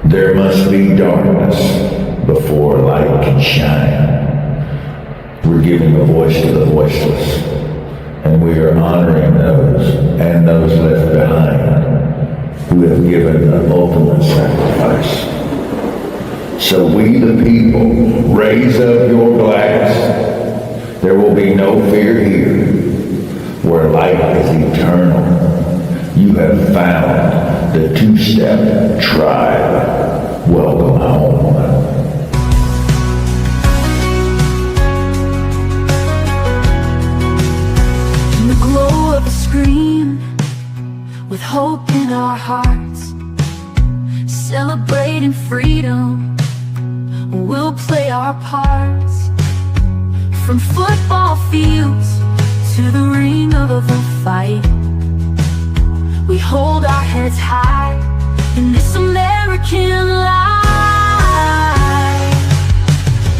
There must be darkness before light can shine. We're giving a voice to the voiceless, and we are honoring those and those left behind who have given the ultimate sacrifice. So we the people, raise up your glass. There will be no fear here, where light is eternal. You have found the two-step tribe. Welcome home. In the glow of a screen, with hope in our hearts, celebrating freedom, we'll play our parts. From football fields to the ring of a fight, we hold our heads high in this American life.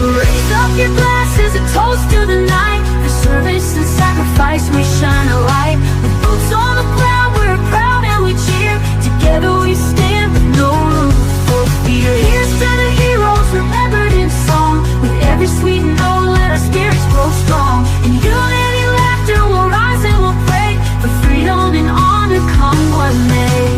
Raise up your glasses and toast to the night. For service and sacrifice we shine a light. With boots on the ground we're proud and we cheer. Together we stand with no room for fear. Here's to the heroes remembered in song. With every sweet note let our spirits grow strong. In unity, laughter will rise and we'll pray for freedom and honor, come what may.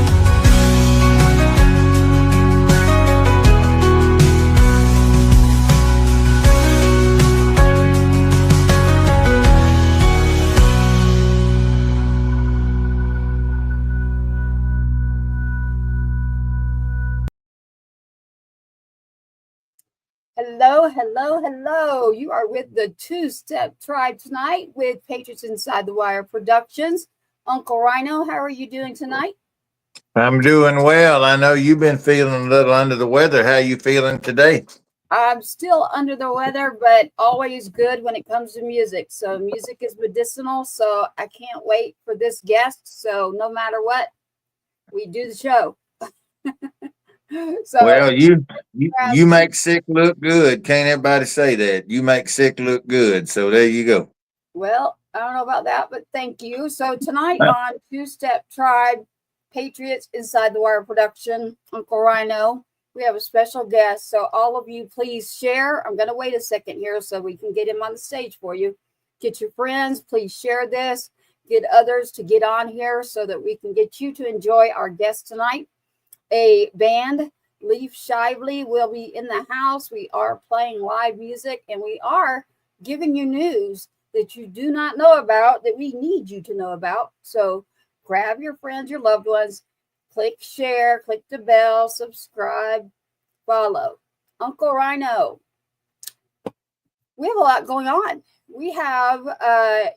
Hello, hello, hello. You are with the Two-Step Tribe tonight with Patriots Inside the Wire Productions. Uncle Rhino, how are you doing tonight? I'm doing well. I know you've been feeling a little under the weather. How you feeling today? I'm still under the weather, but always good when it comes to music. So music is medicinal, so I can't wait for this guest. So no matter what, we do the show. So Well, you make sick look good. Can't everybody say that? You make sick look good. So there you go. well, I don't know about that, but thank you. So tonight on Two-Step Tribe, Patriots Inside the Wire Production, Uncle Rhino, we have a special guest. So all of you, please share. I'm going to wait a second here so we can get him on the stage for you. Get your friends. Please share this. Get others to get on here so that we can get you to enjoy our guest tonight. A band, Leif Shively, will be in the house. We are playing live music, and we are giving you news that you do not know about, that we need you to know about. So grab your friends, your loved ones, click share, click the bell, subscribe, follow. Uncle Rhino, we have a lot going on. We have,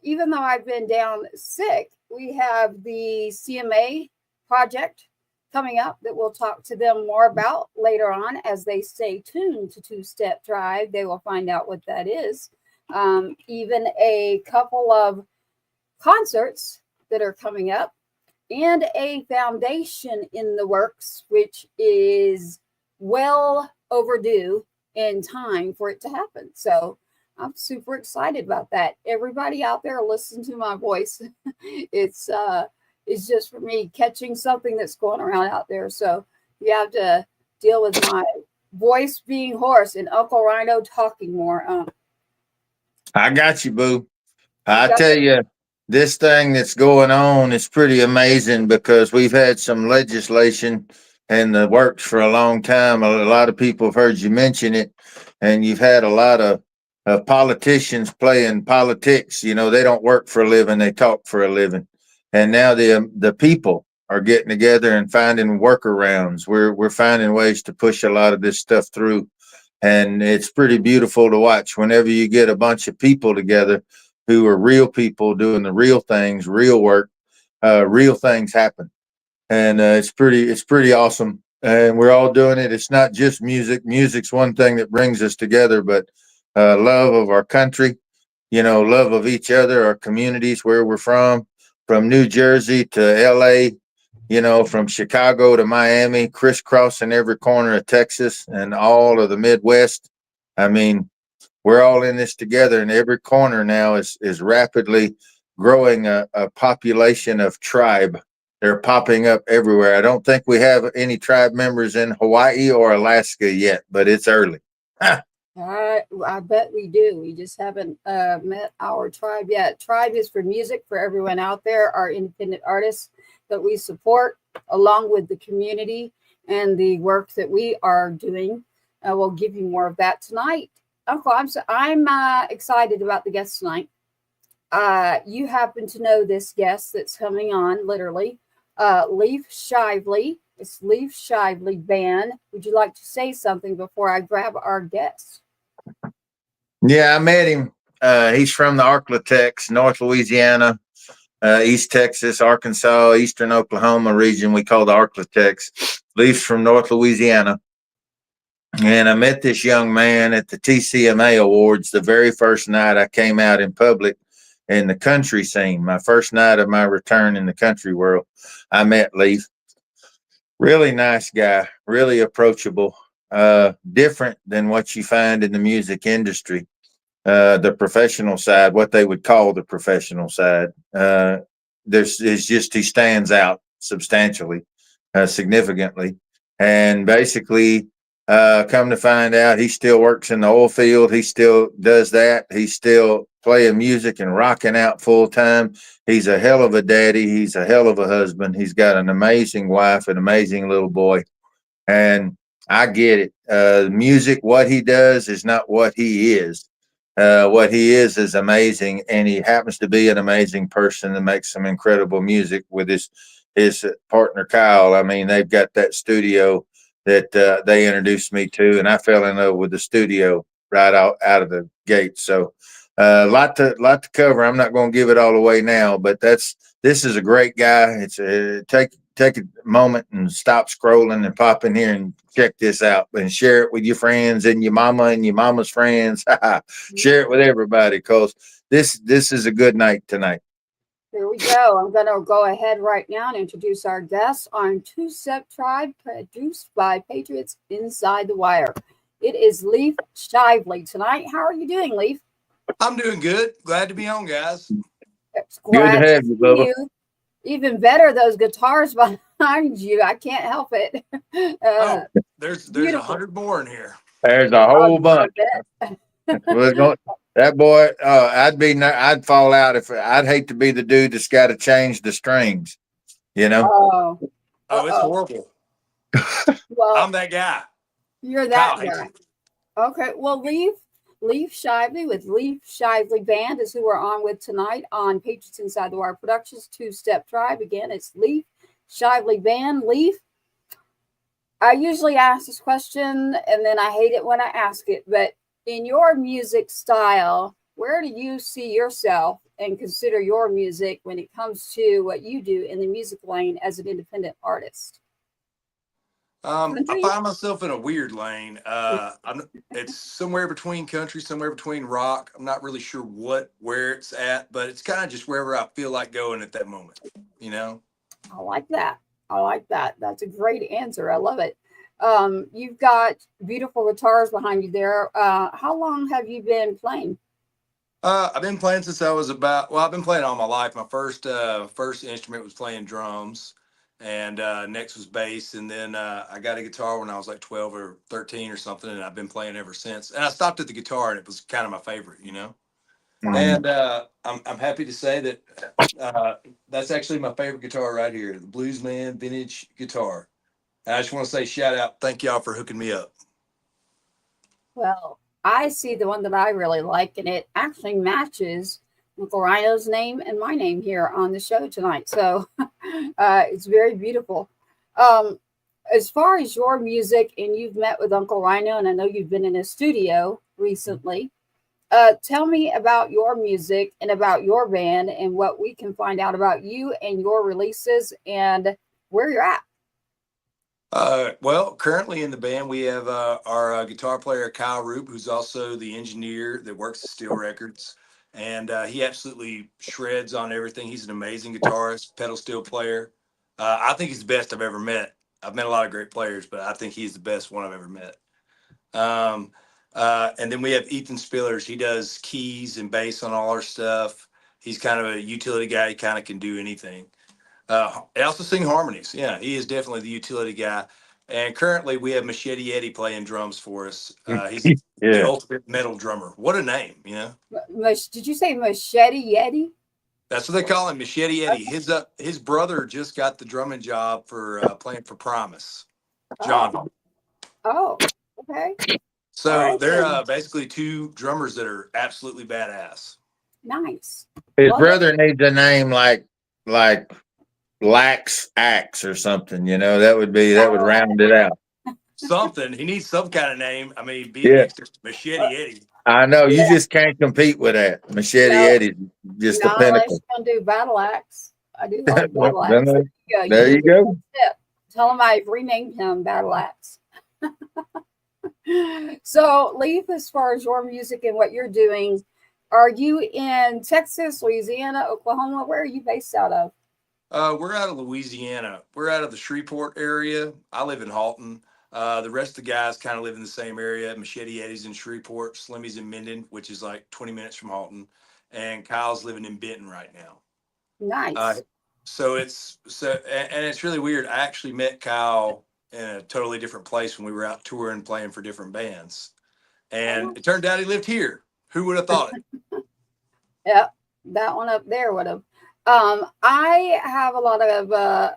even though I've been down sick, we have the CMA project coming up that we'll talk to them more about later on as they stay tuned to Two-Step Tribe. They will find out what that is. Even a couple of concerts that are coming up and a foundation in the works, which is well overdue in time for it to happen. So I'm super excited about that. Everybody out there, listen to my voice. It's just for me catching something that's going around out there. So you have to deal with my voice being hoarse and Uncle Rhino talking more. I got you, boo. I tell you, this thing that's going on is pretty amazing because we've had some legislation in the works for a long time. A lot of people have heard you mention it, and you've had a lot of politicians playing politics. You know, they don't work for a living; they talk for a living. And now the people are getting together and finding workarounds. We're finding ways to push a lot of this stuff through, and it's pretty beautiful to watch. Whenever you get a bunch of people together who are real people doing the real things, real work, real things happen, and it's pretty awesome. And we're all doing it. It's not just music. Music's one thing that brings us together, but love of our country, love of each other, our communities, where we're from New Jersey to LA, from Chicago to Miami, crisscrossing every corner of Texas and all of the Midwest. I mean, we're all in this together, and every corner now is rapidly growing a population of tribe. They're popping up everywhere. I don't think we have any tribe members in Hawaii or Alaska yet, but it's early. I bet we do. We just haven't met our tribe yet. Tribe is for music for everyone out there, our independent artists that we support, along with the community and the work that we are doing. We'll give you more of that tonight. Uncle, I'm excited about the guest tonight. You happen to know this guest that's coming on, literally, Leif Shively. It's Leif Shively Band. Would you like to say something before I grab our guest? Yeah, I met him. He's from the Arklatex, North Louisiana, East Texas, Arkansas, Eastern Oklahoma region. We call the Arklatex. Leif's from North Louisiana. And I met this young man at the TCMA Awards the very first night I came out in public in the country scene. My first night of my return in the country world, I met Leif. Really nice guy, really approachable, different than what you find in the music industry, the professional side, what they would call the professional side. He stands out substantially, significantly. And basically, come to find out, he still works in the oil field. He still does that. He's still playing music and rocking out full time. He's a hell of a daddy. He's a hell of a husband. He's got an amazing wife, an amazing little boy. And I get it. Music, what he does is not what he is. What he is amazing. And he happens to be an amazing person that makes some incredible music with his partner, Kyle. I mean, they've got that studio that they introduced me to, and I fell in love with the studio right out of the gate. So a lot to cover. I'm not going to give it all away now, but this is a great guy. It's take a moment and stop scrolling and pop in here and check this out and share it with your friends and your mama and your mama's friends. Share it with everybody, because this is a good night tonight. Here we go. I'm going to go ahead right now and introduce our guest on Two Step Tribe, produced by Patriots Inside the Wire. It is Leif Shively tonight. How are you doing, Leif? I'm doing good. Glad to be on, guys. It's Good to have you, Bubba. Even better, those guitars behind you. I can't help it. There's beautiful. 100 more in here. There's a whole bunch. That boy, I'd fall out if I'd hate to be the dude that's got to change the strings, you know? Oh, it's horrible. Well, I'm that guy. You're that guy. Okay. Well, Leif Shively with Leif Shively Band is who we're on with tonight on Patriots Inside the Wire Productions, Two Step Tribe. Again, it's Leif Shively Band. Leif, I usually ask this question and then I hate it when I ask it, but in your music style, where do you see yourself and consider your music when it comes to what you do in the music lane as an independent artist? I find myself in a weird lane. It's somewhere between country, somewhere between rock. I'm not really sure where it's at, but it's kind of just wherever I feel like going at that moment, you know? I like that. That's a great answer. I love it. You've got beautiful guitars behind you there. How long have you been playing? I've been playing since I've been playing all my life. My first instrument was playing drums, and next was bass. And then I got a guitar when I was like 12 or 13 or something, and I've been playing ever since. And I stopped at the guitar, and it was kind of my favorite, you know? And I'm happy to say that that's actually my favorite guitar right here, the Bluesman vintage guitar. And I just want to say shout out, thank y'all for hooking me up. Well, I see the one that I really like, and it actually matches Uncle Rhino's name and my name here on the show tonight. So it's very beautiful. As far as your music, and you've met with Uncle Rhino, and I know you've been in a studio recently. Tell me about your music and about your band and what we can find out about you and your releases and where you're at. Well, currently in the band, we have our guitar player, Kyle Roop, who's also the engineer that works at Steel Records. And he absolutely shreds on everything. He's an amazing guitarist, pedal steel player. I think he's the best I've ever met. I've met a lot of great players, but I think he's the best one I've ever met. And then we have Ethan Spillers. He does keys and bass on all our stuff. He's kind of a utility guy. He kind of can do anything. I also sing harmonies. Yeah, he is definitely the utility guy. And currently, we have Machete Eddie playing drums for us. He's the Yeah. ultimate metal drummer. What a name, you know? Did you say Machete Yeti? That's what they call him, Machete Eddie. His brother just got the drumming job for playing for Promise, Oh, John. oh, okay. All So right they're then. basically two drummers that are absolutely badass. Nice. His Love it. brother needs a name like Lax Axe or something, that would round it out. Something he needs some kind of name. I mean, being Yeah. next to Machete Eddie. I know. You Yeah. just can't compete with that. Machete No, Eddie's just the not unless pinnacle. you're gonna do Battle Axe. I do like Battle Well, Axe. There you go. there you go. Tell him I've renamed him Battle Axe. So, Leif, as far as your music and what you're doing, are you in Texas, Louisiana, Oklahoma? Where are you based out of? We're out of Louisiana. We're out of the Shreveport area. I live in Halton. The rest of the guys kind of live in the same area. Machete Eddie's in Shreveport, Slimmy's in Minden, which is like 20 minutes from Halton, and Kyle's living in Benton right now. Nice. So it's really weird. I actually met Kyle in a totally different place when we were out touring, playing for different bands, and it turned out he lived here. Who would have thought it? Yep, that one up there would have. I have a lot of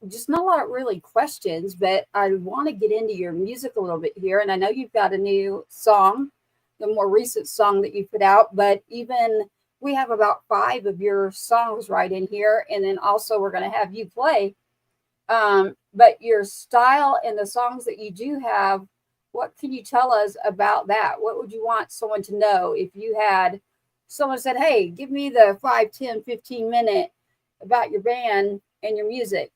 just not a lot of really questions, but I want to get into your music a little bit here. And I know you've got a new song, the more recent song that you put out, but even we have about 5 of your songs right in here. And then also we're going to have you play. But your style and the songs that you do have, what can you tell us about that? What would you want someone to know if you had someone said, hey, give me the 5, 10, 15 minute about your band and your music?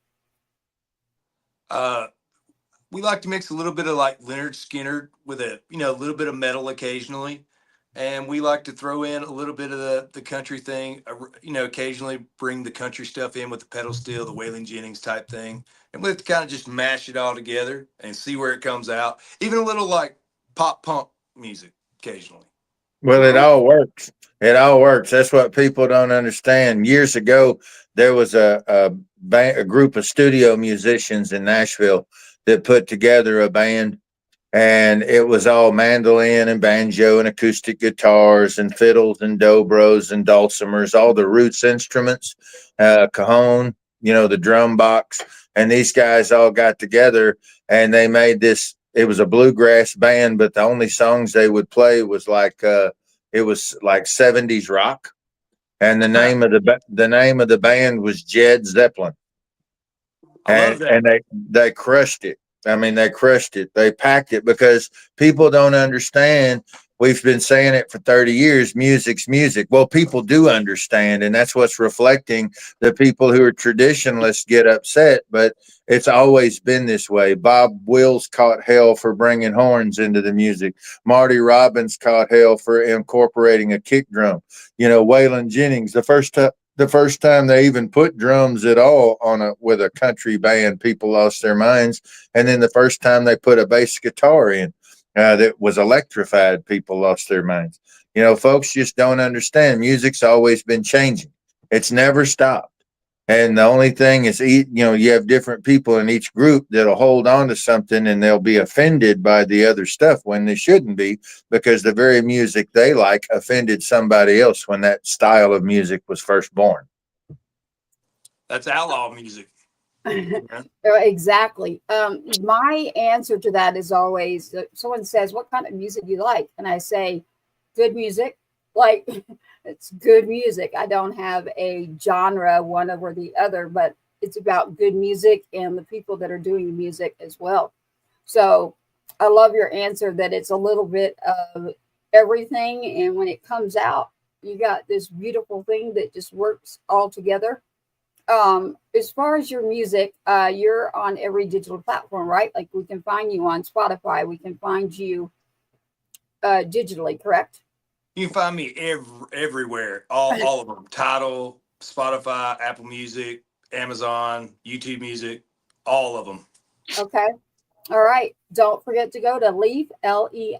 We like to mix a little bit of like Lynyrd Skynyrd with a little bit of metal occasionally, and we like to throw in a little bit of the country thing. Occasionally bring the country stuff in with the pedal steel, the Waylon Jennings type thing, and we have to kind of just mash it all together and see where it comes out. Even a little like pop punk music occasionally. Well, it all works. It all works. That's what people don't understand. Years ago, there was a group of studio musicians in Nashville that put together a band, and it was all mandolin and banjo and acoustic guitars and fiddles and dobros and dulcimers, all the roots instruments, cajon, the drum box. And these guys all got together and they made this. It was a bluegrass band, but the only songs they would play was like 70s rock. And the name of the band was Jed Zeppelin. I love that. And they crushed it. I mean, they crushed it. They packed it because people don't understand. We've been saying it for 30 years. Music's music. Well, people do understand, and that's what's reflecting. The people who are traditionalists get upset, but it's always been this way. Bob Wills caught hell for bringing horns into the music. Marty Robbins caught hell for incorporating a kick drum. Waylon Jennings, the first time they even put drums at all with a country band, people lost their minds. And then the first time they put a bass guitar in that was electrified, people lost their minds. Folks just don't understand. Music's always been changing. It's never stopped. And the only thing is, you have different people in each group that'll hold on to something and they'll be offended by the other stuff when they shouldn't be, because the very music they like offended somebody else when that style of music was first born. That's outlaw music. Exactly. My answer to that is always, someone says, what kind of music do you like? And I say, good music. Like, it's good music. I don't have a genre, one over the other, but it's about good music and the people that are doing the music as well. So I love your answer that it's a little bit of everything. And when it comes out, you got this beautiful thing that just works all together. As far as your music, you're on every digital platform, right? Like, we can find you on Spotify. We can find you digitally, correct? You can find me everywhere, all of them. Tidal, Spotify, Apple Music, Amazon, YouTube Music, all of them. Okay. All right. Don't forget to go to Leif, Leif,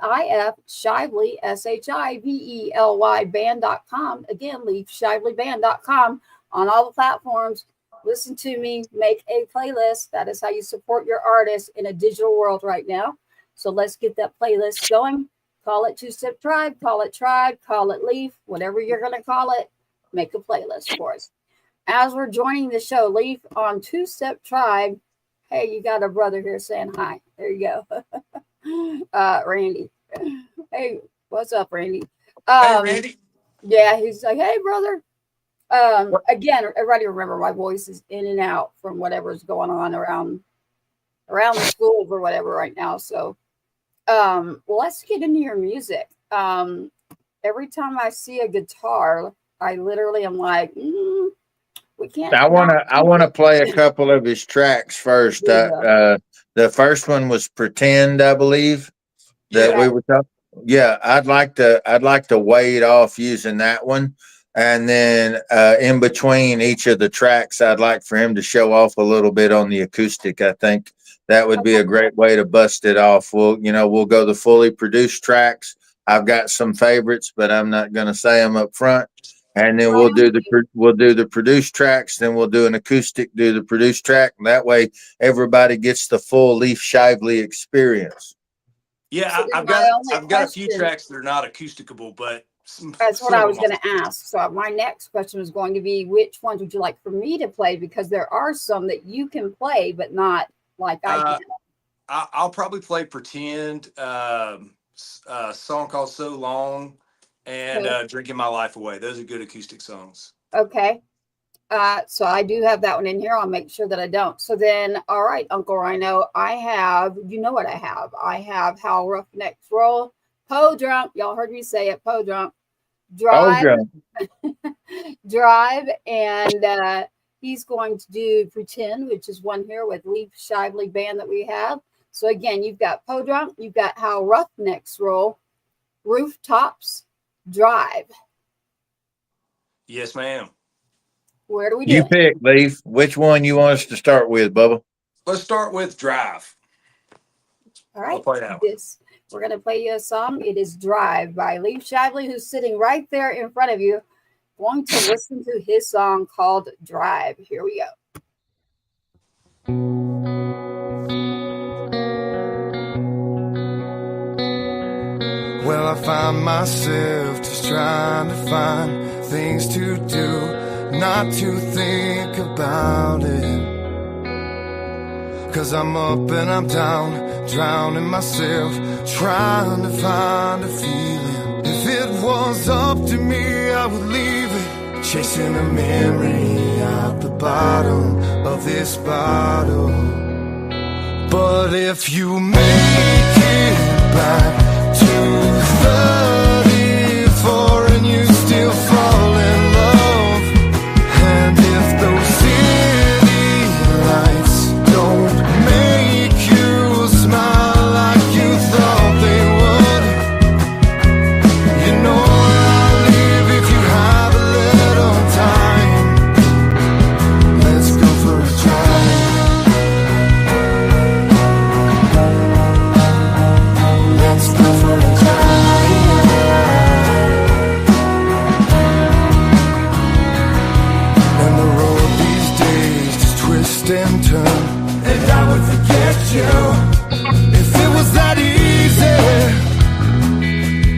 Shively, Shively band.com. Again, leifshivelyband.com on all the platforms. listen to me, make a playlist. That is how you support your artist in a digital world right now. So let's get that playlist going. Call it Two Step Tribe, call it Tribe, call it Leaf, whatever you're going to call it. Make a playlist for us. As we're joining the show, Leif on Two Step Tribe. Hey, you got a brother here saying hi. There you go. Randy. Hey, what's up, Randy? Hey, Randy. Yeah, he's like, hey, brother. Again, everybody remember my voice is in and out from whatever's going on around the schools or whatever right now. So, well, let's get into your music. Every time I see a guitar, I literally am like, we can't. I wanna play a couple of his tracks first. Yeah. The first one was "Pretend," I believe, that we were talking. Yeah, I'd like to wade off using that one, and then in between each of the tracks, I'd like for him to show off a little bit on the acoustic. I think that would be a great way to bust it off. We'll go the fully produced tracks. I've got some favorites, but I'm not going to say them up front. And then we'll do the produced tracks. Then we'll do an acoustic, do the produced track. And that way, everybody gets the full Leif Shively experience. Yeah, So I've got a few tracks that are not acousticable, but that's what I was going to ask. So my next question was going to be, which ones would you like for me to play? Because there are some that you can play, but not like I can. I'll probably play "Pretend," a song called "So Long," and "Drinking My Life Away." Those are good acoustic songs. Okay. So I do have that one in here. I'll make sure that I don't. So then, all right, Uncle Rhino, I have, you know what I have? I have How Roughnecks Roll, Poe Drunk. Y'all heard me say it, Poe Drunk. Drive. Drive. And he's going to do Pretend, which is one here with Leif Shively Band that we have. So again, you've got Poe Drunk, you've got How Roughnecks Roll, Rooftops, Drive. Yes, ma'am. Where do we do You it? pick, Leif. Which one you want us to start with, Bubba? Let's start with "Drive." All right. I'll play that one. We're going to play you a song. It is Drive by Leif Shively, who's sitting right there in front of you. Going to listen to his song called Drive. Here we go. Well, I find myself just trying to find things to do, not to think about it. 'Cause I'm up and I'm down, drowning myself, trying to find a feeling. If it was up to me, I would leave it, chasing a memory out the bottom of this bottle. But if you make it back to 34 and you still fall in love, and if those city lights don't make you smile like you thought they would, you know I'll leave if you have a little time. Let's go for a drive. Let's go for a and turn, and I would forget you if it was that easy.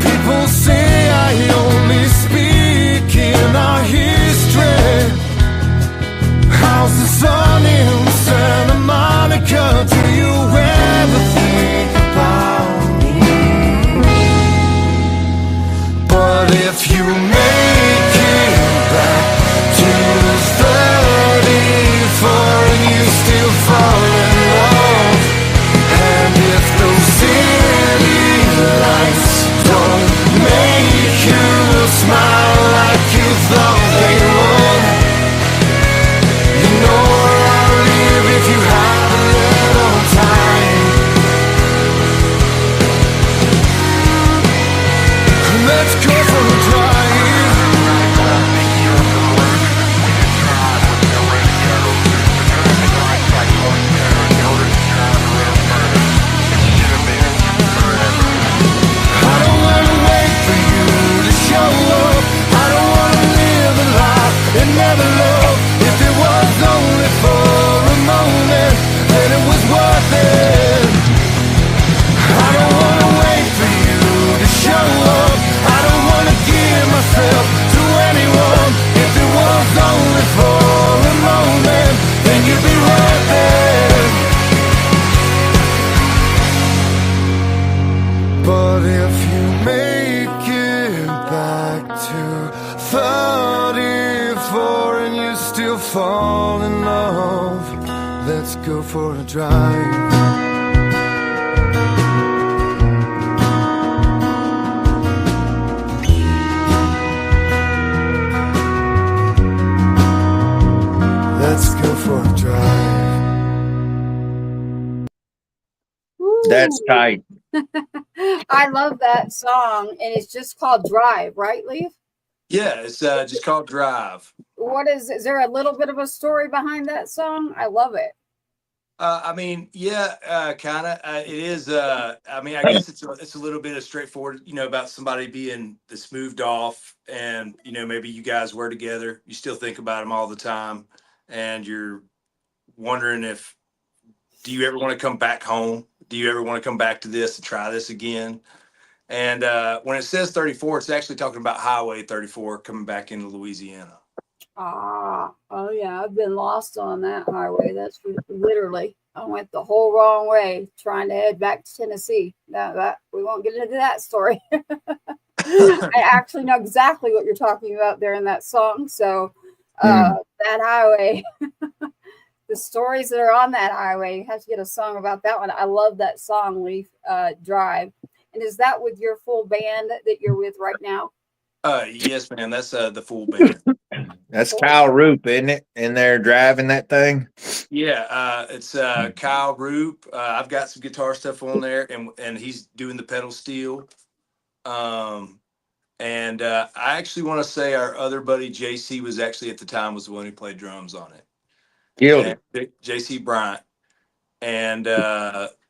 People say I only speak in our history. How's the sun in Santa Monica? Do you ever think about me? But if you make it back to 34 and you still fall in love, and if those city lights don't make you smile like you thought they would, you know I'll leave Let's go for a drive. Let's go for a drive. That's Woo. tight. I love that song, and it's just called Drive, right, Leif? Yeah, it's just called Drive. What is there a little bit of a story behind that song? I love it. I mean, yeah, kind of. It is. I mean, I guess it's a little bit of straightforward, about somebody that's moved off, and maybe you guys were together. You still think about them all the time, and you're wondering do you ever want to come back home? Do you ever want to come back to this and try this again? And when it says 34, it's actually talking about Highway 34 coming back into Louisiana. Oh yeah, I've been lost on that highway. That's literally, I went the whole wrong way trying to head back to Tennessee. That we won't get into that story. I actually know exactly what you're talking about there in that song. So that highway, the stories that are on that highway, you have to get a song about that one. I love that song, Leif, Drive. And is that with your full band that you're with right now? Yes, man. That's the full band. That's Kyle Roop, isn't it? In there driving that thing. Yeah, it's Kyle Roop. I've got some guitar stuff on there, and he's doing the pedal steel. And I actually want to say our other buddy JC was actually at the time was the one who played drums on it. Killed it. JC Bryant and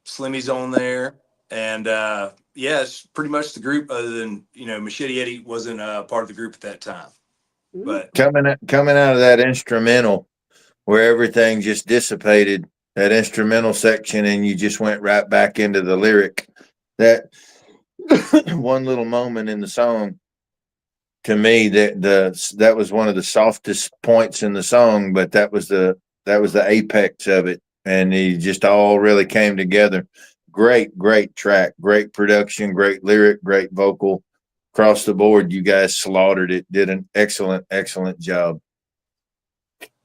Slimmy's on there, and yeah, it's pretty much the group. Other than Machete Eddie wasn't part of the group at that time. But Coming out of that instrumental where everything just dissipated, that instrumental section, and you just went right back into the lyric. That one little moment in the song, to me, that was one of the softest points in the song, but that was the apex of it, and it just all really came together. Great track, great production, great lyric, great vocal. Across the board, you guys slaughtered it. Did an excellent job.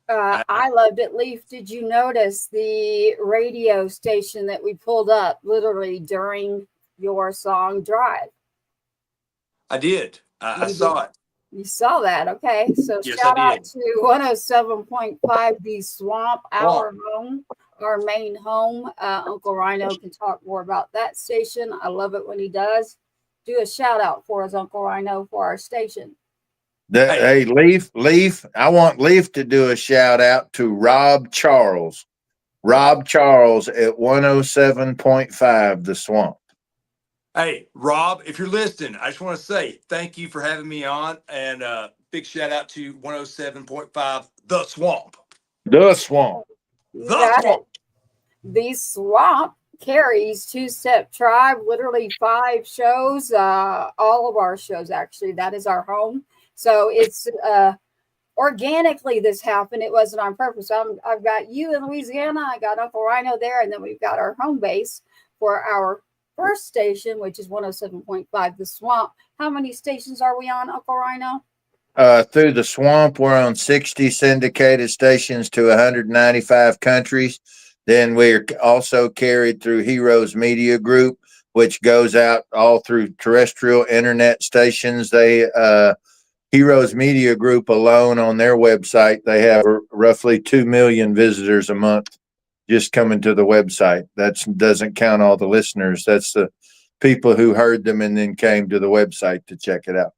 I loved it. Leif, did you notice the radio station that we pulled up literally during your song Drive? I did. I saw it. You saw that. Okay. So Yes, shout I out did. to 107.5 The Swamp, our home, our main home. Uncle Rhino can talk more about that station. I love it when he does. Do a shout out for us, Uncle Rhino, for our station. Hey, Leif, I want Leif to do a shout out to Rob Charles. Rob Charles at 107.5 The Swamp. Hey, Rob, if you're listening, I just want to say thank you for having me on, and big shout out to 107.5 The Swamp. The Swamp. You The got Swamp. it. The Swamp carries Two Step Tribe, literally 5 shows, all of our shows, actually. That is our home. So it's organically this happened. It wasn't on purpose. I've got you in Louisiana. I got Uncle Rhino there. And then we've got our home base for our first station, which is 107.5 The Swamp. How many stations are we on, Uncle Rhino? Through the Swamp, we're on 60 syndicated stations to 195 countries. Then we're also carried through Heroes Media Group, which goes out all through terrestrial internet stations. Heroes Media Group alone on their website, they have roughly 2 million visitors a month just coming to the website. That doesn't count all the listeners. That's the people who heard them and then came to the website to check it out.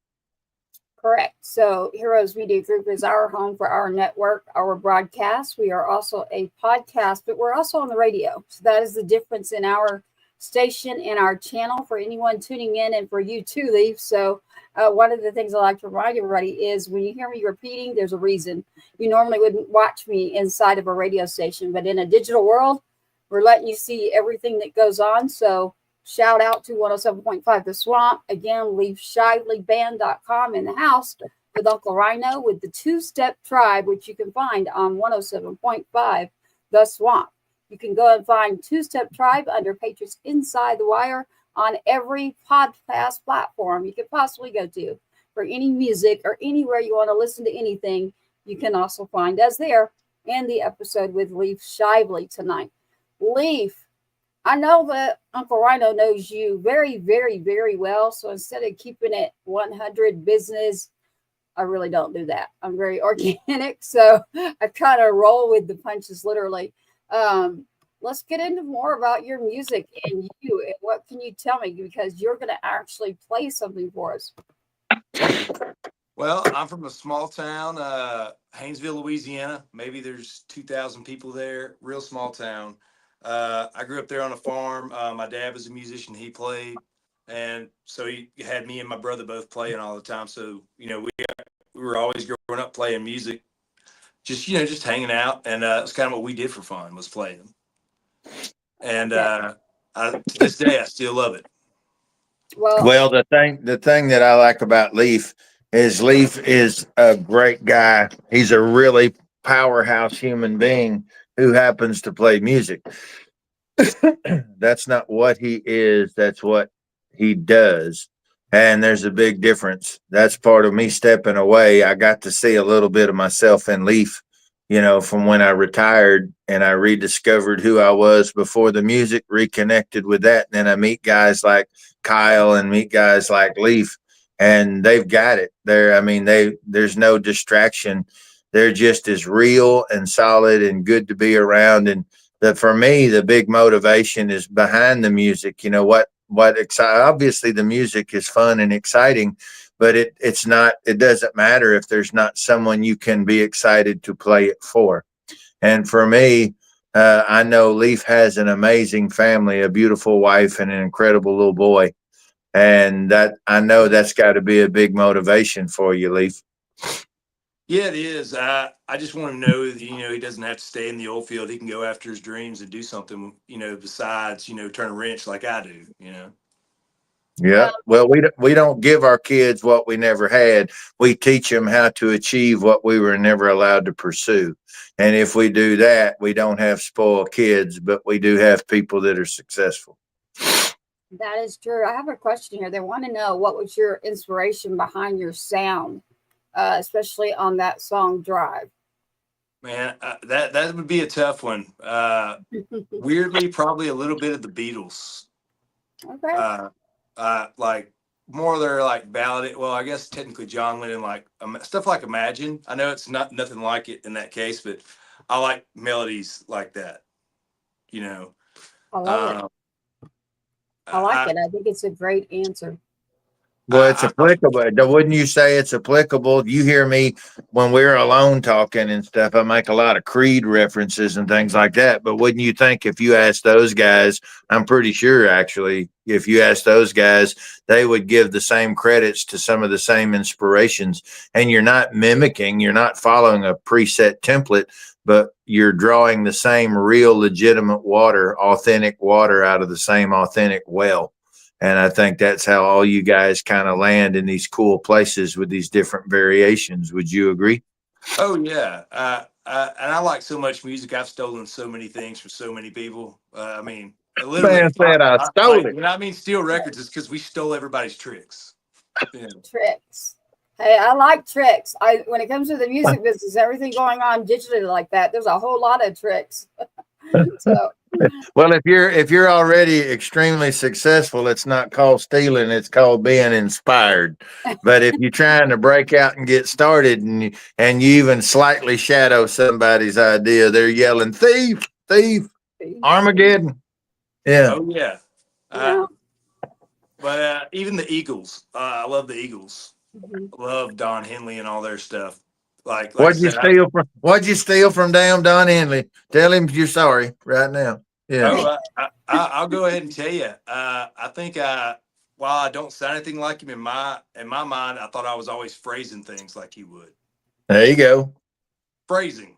Correct. So Heroes Media Group is our home for our network, our broadcast. We are also a podcast, but we're also on the radio. So that is the difference in our station and our channel for anyone tuning in, and for you too, Leif. So one of the things I like to remind everybody is when you hear me repeating, there's a reason. You normally wouldn't watch me inside of a radio station, but in a digital world, we're letting you see everything that goes on. So shout out to 107.5 The Swamp. Again, LeifShivelyBand.com in the house with Uncle Rhino with the Two Step Tribe, which you can find on 107.5 The Swamp. You can go and find Two Step Tribe under Patriots Inside the Wire on every podcast platform you could possibly go to for any music or anywhere you want to listen to anything. You can also find us there. and the episode with Leif Shively tonight. Leif, I know that Uncle Rhino knows you very, very, very well. So instead of keeping it 100 business, I really don't do that. I'm very organic. So I kind of roll with the punches, literally. Let's get into more about your music and you. And what can you tell me? Because you're going to actually play something for us. Well, I'm from a small town, Haynesville, Louisiana. Maybe there's 2,000 people there. Real small town. I grew up there on a farm. My dad was a musician. He played. And so he had me and my brother both playing all the time. So, we were always growing up playing music, just hanging out. And it's kind of what we did for fun, was playing. And to this day, I still love it. Well, the thing that I like about Leif is a great guy. He's a really powerhouse human being who happens to play music. That's not what he is. That's what he does. And there's a big difference. That's part of me stepping away. I got to see a little bit of myself in Leif, from when I retired, and I rediscovered who I was before the music, reconnected with that. And then I meet guys like Kyle and meet guys like Leif, and they've got it there. I mean, there's no distraction. They're just as real and solid and good to be around. And for me, the big motivation is behind the music. Obviously the music is fun and exciting, but it doesn't matter if there's not someone you can be excited to play it for. And for me, I know Leif has an amazing family, a beautiful wife, and an incredible little boy. And I know that's got to be a big motivation for you, Leif. Yeah, it is. I just want to know that, he doesn't have to stay in the oil field. He can go after his dreams and do something, besides, turn a wrench like I do, Yeah. Well, we don't give our kids what we never had. We teach them how to achieve what we were never allowed to pursue. And if we do that, we don't have spoiled kids, but we do have people that are successful. That is true. I have a question here. They want to know, what was your inspiration behind your sound, especially on that song Drive? Man, that would be a tough one. Weirdly, probably a little bit of the Beatles. Okay. Like more of their like ballad. Well, I guess technically John Lennon, like stuff like Imagine. I know it's nothing like it in that case, but I like melodies like that. I love it. I like it. I think it's a great answer. Well, it's applicable. Wouldn't you say it's applicable? You hear me when we're alone talking and stuff. I make a lot of Creed references and things like that. But wouldn't you think if you asked those guys, I'm pretty sure actually, if you asked those guys, they would give the same credits to some of the same inspirations. And you're not mimicking, you're not following a preset template, but you're drawing the same real legitimate water, authentic water out of the same authentic well. And I think that's how all you guys kind of land in these cool places with these different variations. Would you agree? Oh, yeah. And I like so much music. I've stolen so many things from so many people. I mean, literally. Man said I stole it. When I mean steal records, it's because we stole everybody's tricks. Yeah. Tricks. Hey, I like tricks. When it comes to the music business, everything going on digitally like that, there's a whole lot of tricks. So. Well, if you're already extremely successful, it's not called stealing, it's called being inspired. But if you're trying to break out and get started and you even slightly shadow somebody's idea, they're yelling thief, thief, Armageddon. Yeah. Oh yeah. But even the Eagles, I love the Eagles. I love Don Henley and all their stuff. Like what'd you steal from damn Don Henley? Tell him you're sorry right now. Yeah. Oh, I'll go ahead and tell you. I think while I don't sound anything like him in my mind, I thought I was always phrasing things like he would. There you go. Phrasing.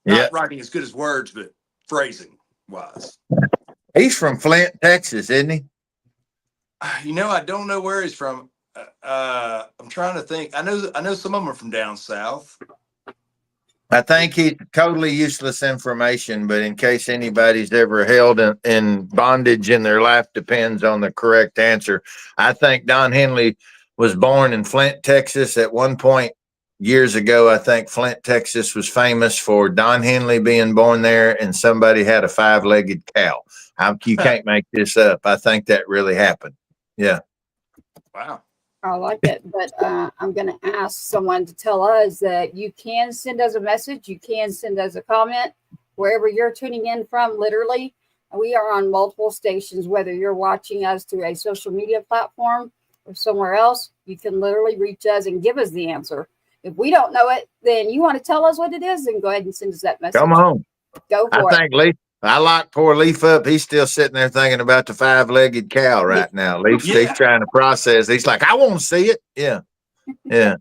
Not writing as good as words, but phrasing wise. He's from Flint, Texas, isn't he? I don't know where he's from. I'm trying to think. I know some of them are from down south. I think he totally useless information, but in case anybody's ever held in bondage in their life depends on the correct answer. I think Don Henley was born in Flint, Texas. At one point, years ago, I think Flint, Texas was famous for Don Henley being born there, and somebody had a 5-legged cow. You can't make this up. I think that really happened. Yeah. Wow. I like it, but I'm going to ask someone to tell us that you can send us a message. You can send us a comment wherever you're tuning in from, literally. We are on multiple stations, whether you're watching us through a social media platform or somewhere else. You can literally reach us and give us the answer. If we don't know it, then you want to tell us what it is, then go ahead and send us that message. Come on. Go for it. Leif, I locked poor Leif up. He's still sitting there thinking about the 5-legged cow right now. Leif's he's trying to process. He's like, I want to see it. Yeah. Yeah.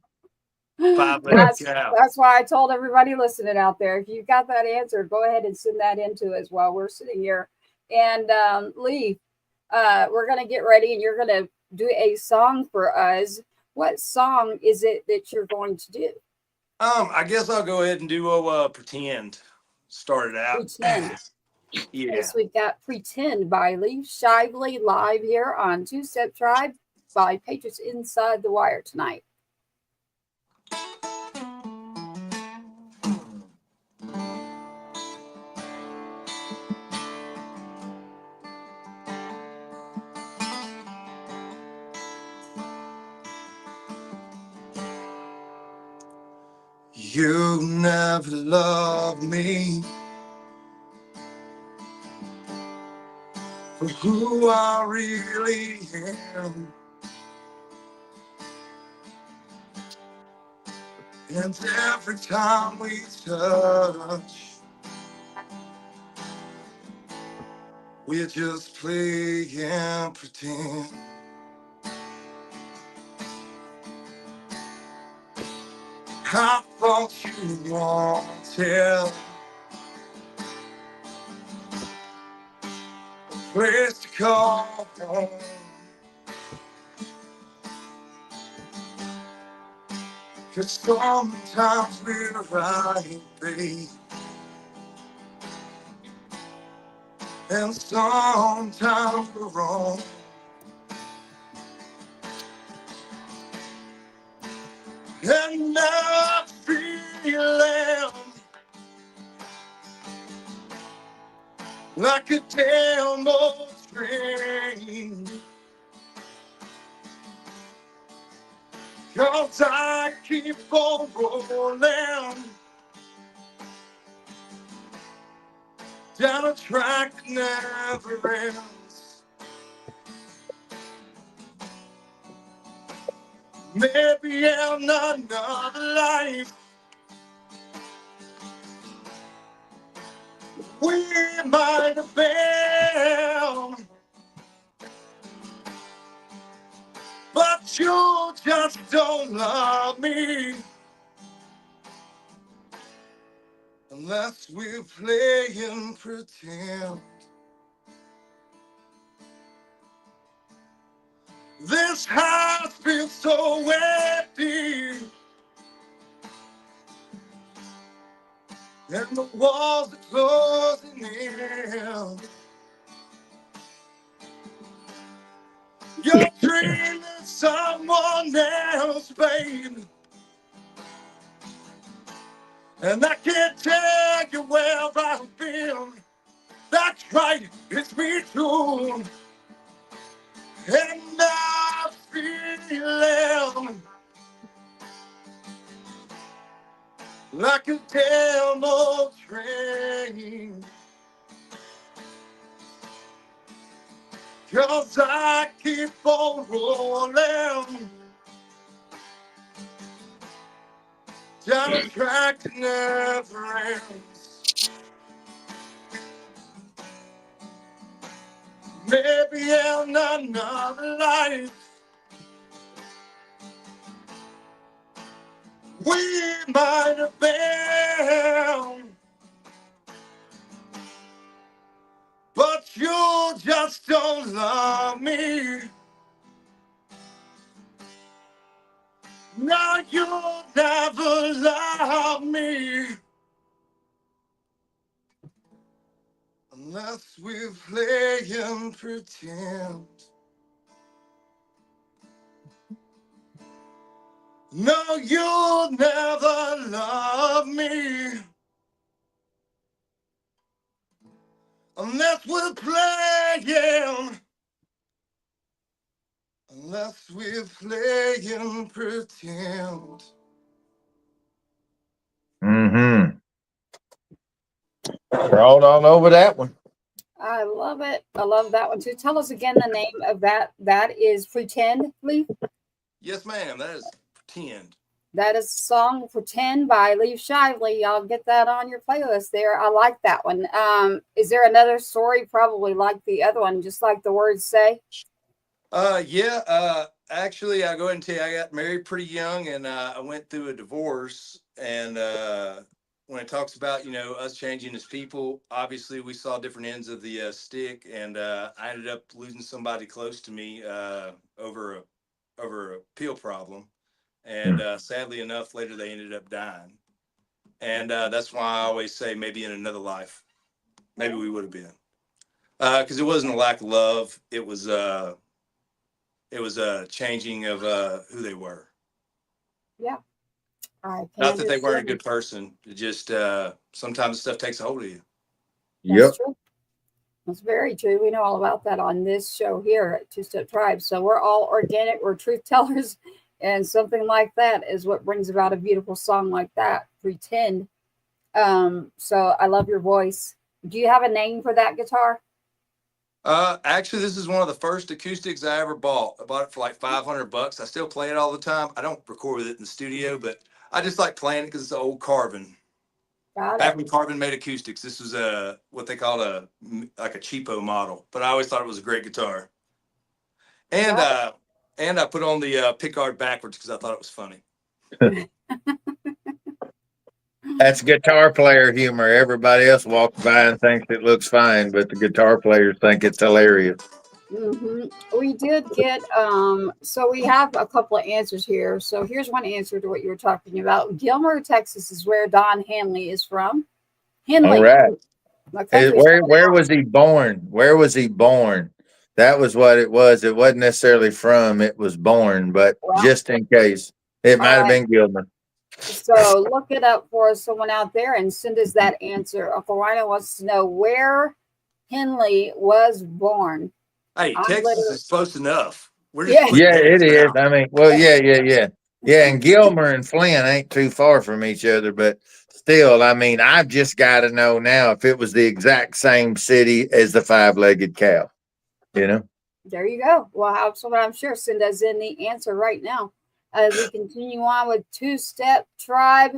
5-legged cow. That's why I told everybody listening out there, if you got that answer, go ahead and send that in to us while we're sitting here. And Leif, we're going to get ready and you're going to do a song for us. What song is it that you're going to do? I guess I'll go ahead and do Pretend. Start it out. Pretend. Yeah. Yes, we've got Pretend by Leif Shively live here on Two Step Tribe by Patriots Inside the Wire tonight. You never loved me for who I really am. And every time we touch, we're just playing pretend. I thought you wanted a place to call home. Cause sometimes we're right, babe, and sometimes we're wrong. And I'm feeling like a damn old train. Cause I keep on rolling down a track that never ends. Maybe in another life we might have been, but you just don't love me unless we're playing pretend. This house feels so empty, and the walls are closing in. You're dreaming someone else, babe, and I can't tell you where I've been. That's right, it's me too. And I'm feeling like a damn old train. Cause I keep on rolling down a track that never ends. Maybe in another life we might have been, but you just don't love me. No, you'll never love me unless we're playing pretend. No, you'll never love me unless we're playing. Unless we're playing pretend. Mm-hmm. Crawled all over that one. I love it. I love that one too. Tell us again the name of that. That is Pretend, Leif. Yes, ma'am. That is pretend. That is a song Pretend by Leif Shively. Y'all get that on your playlist there. I like that one. Is there another story probably like the other one, just like the words say? Yeah. Actually, I'll go ahead and tell you, I got married pretty young, and I went through a divorce. And when it talks about, you know, us changing as people, obviously we saw different ends of the stick, and I ended up losing somebody close to me over a pill problem. And sadly enough, later they ended up dying. And that's why I always say maybe in another life, maybe we would have been. Because it wasn't a lack of love. It was a changing of who they were. Yeah. I can Not that they weren't a understand. good person. It just sometimes stuff takes a hold of you. Yep. That's true. That's very true. We know all about that on this show here at Two Step Tribe. So we're all organic, we're truth tellers, and something like that is what brings about a beautiful song like that, Pretend. So I love your voice. Do you have a name for that guitar? Actually, this is one of the first acoustics I ever bought. I bought it for like $500. I still play it all the time. I don't record with it in the studio, but I just like playing it because it's an old Carvin. Got Back it. when Carvin made acoustics, this was what they called a cheapo model. But I always thought it was a great guitar. And Got I put on the pickguard backwards because I thought it was funny. That's guitar player humor. Everybody else walks by and thinks it looks fine, but the guitar players think it's hilarious. We did get so we have a couple of answers here. So here's one answer to what you were talking about. Gilmer, Texas is where Don Henley is from. All Henley, right. my country Where was he born? Where was he born? That was what it was. It wasn't necessarily from, it was born, but well, just in case. It might all have right. been Gilman. So look it up for someone out there and send us that answer. Uncle Rhino wants to know where Henley was born. Hey, I'm Texas literally, is close enough. We're just yeah, splitting Yeah, it hairs is. now. I mean, well, yeah. Yeah, and Gilmer and Flint ain't too far from each other, but still, I mean, I've just got to know now if it was the exact same city as the five-legged cow, you know? there you go. We'll have someone, I'm sure, send us in the answer right now as we continue on with Two Step Tribe.